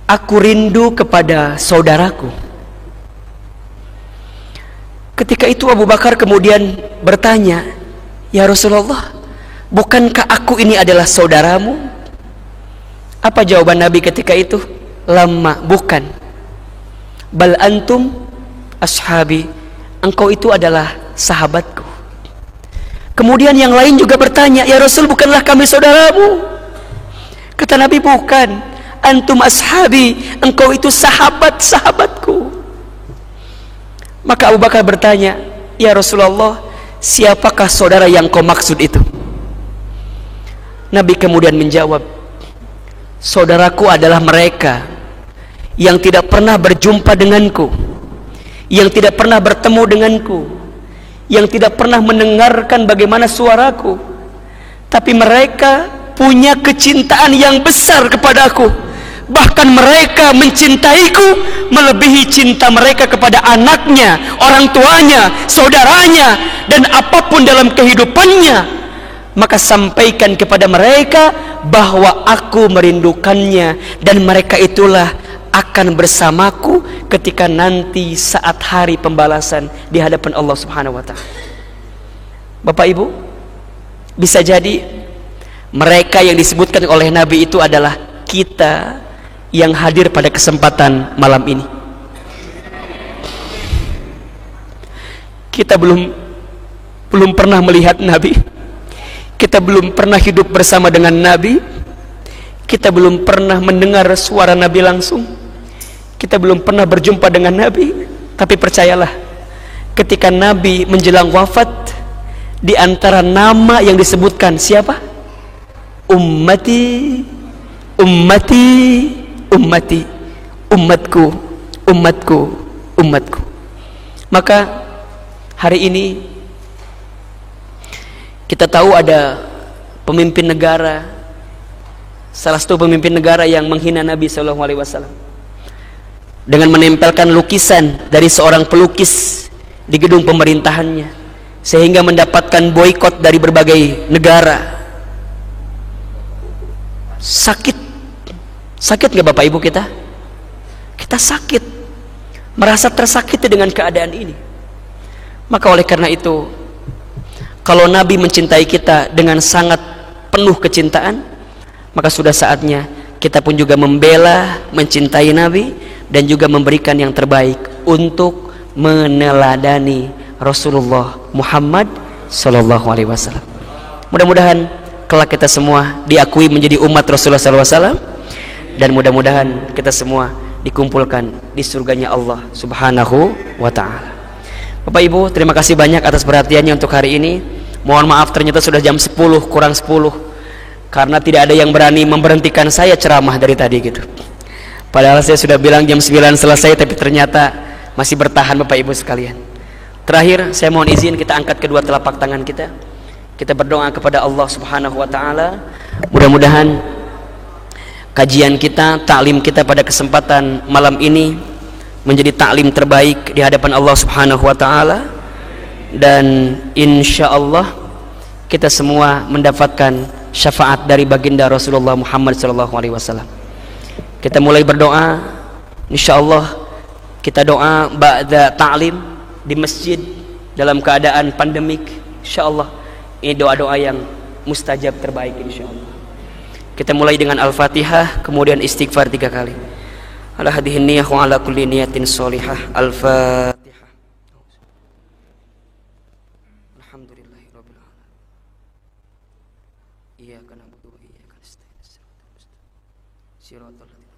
aku rindu kepada saudaraku. Ketika itu Abu Bakar kemudian bertanya, ya Rasulullah, bukankah aku ini adalah saudaramu? Apa jawaban Nabi ketika itu? Lama, bukan. Bal antum ashabi, engkau itu adalah sahabatku. Kemudian yang lain juga bertanya, ya Rasul, bukanlah kami saudaramu? Kata Nabi, bukan, antum ashabi, engkau itu sahabat-sahabatku. Maka Abu Bakar bertanya, ya Rasulullah, siapakah saudara yang kau maksud itu? Nabi kemudian menjawab, saudaraku adalah mereka yang tidak pernah berjumpa denganku, yang tidak pernah bertemu denganku, yang tidak pernah mendengarkan bagaimana suaraku, tapi mereka punya kecintaan yang besar kepadaku. Bahkan mereka mencintaiku melebihi cinta mereka kepada anaknya, orang tuanya, saudaranya, dan apapun dalam kehidupannya. Maka sampaikan kepada mereka bahwa aku merindukannya, dan mereka itulah akan bersamaku ketika nanti saat hari pembalasan di hadapan Allah Subhanahu wa Ta'ala. Bapak Ibu, bisa jadi mereka yang disebutkan oleh Nabi itu adalah kita yang hadir pada kesempatan malam ini. Kita belum pernah melihat Nabi, kita belum pernah hidup bersama dengan Nabi, kita belum pernah mendengar suara Nabi langsung, kita belum pernah berjumpa dengan Nabi. Tapi percayalah, ketika Nabi menjelang wafat, di antara nama yang disebutkan siapa? Ummati, ummati, ummati, umatku, umatku, umatku. Maka hari ini kita tahu ada pemimpin negara, salah satu pemimpin negara yang menghina Nabi Shallallahu Alaihi Wasallam dengan menempelkan lukisan dari seorang pelukis di gedung pemerintahannya, sehingga mendapatkan boikot dari berbagai negara. Sakit nggak Bapak Ibu kita? Kita sakit, merasa tersakiti dengan keadaan ini. Maka oleh karena itu, kalau Nabi mencintai kita dengan sangat penuh kecintaan, maka sudah saatnya kita pun juga membela, mencintai Nabi, dan juga memberikan yang terbaik untuk meneladani Rasulullah Muhammad Sallallahu Alaihi Wasallam. Mudah-mudahan kelak kita semua diakui menjadi umat Rasulullah SAW, dan mudah-mudahan kita semua dikumpulkan di surganya Allah Subhanahu wa Ta'ala. Bapak Ibu, terima kasih banyak atas perhatiannya untuk hari ini. Mohon maaf ternyata sudah jam 10 kurang 10, karena tidak ada yang berani memberhentikan saya ceramah dari tadi gitu. Padahal saya sudah bilang jam 9 selesai, tapi ternyata masih bertahan Bapak Ibu sekalian. Terakhir saya mohon izin kita angkat kedua telapak tangan kita. Kita berdoa kepada Allah Subhanahu wa Ta'ala. Mudah-mudahan kajian kita, taklim kita pada kesempatan malam ini menjadi taklim terbaik di hadapan Allah Subhanahu wa Ta'ala, dan insya Allah kita semua mendapatkan syafaat dari baginda Rasulullah Muhammad SAW. Kita mulai berdoa, insya Allah kita doa ba'da taklim di masjid dalam keadaan pandemik. Insya Allah ini doa-doa yang mustajab terbaik insyaallah. Kita mulai dengan Al-Fatihah, kemudian istighfar 3 kali. Ala hadhihi niyyah wa ala kulli niyatin sholihah. Al-Fatihah. Alhamdulillahirabbil alamin. Iyyaka na'budu wa iyyaka nasta'in. Shiratal ladzina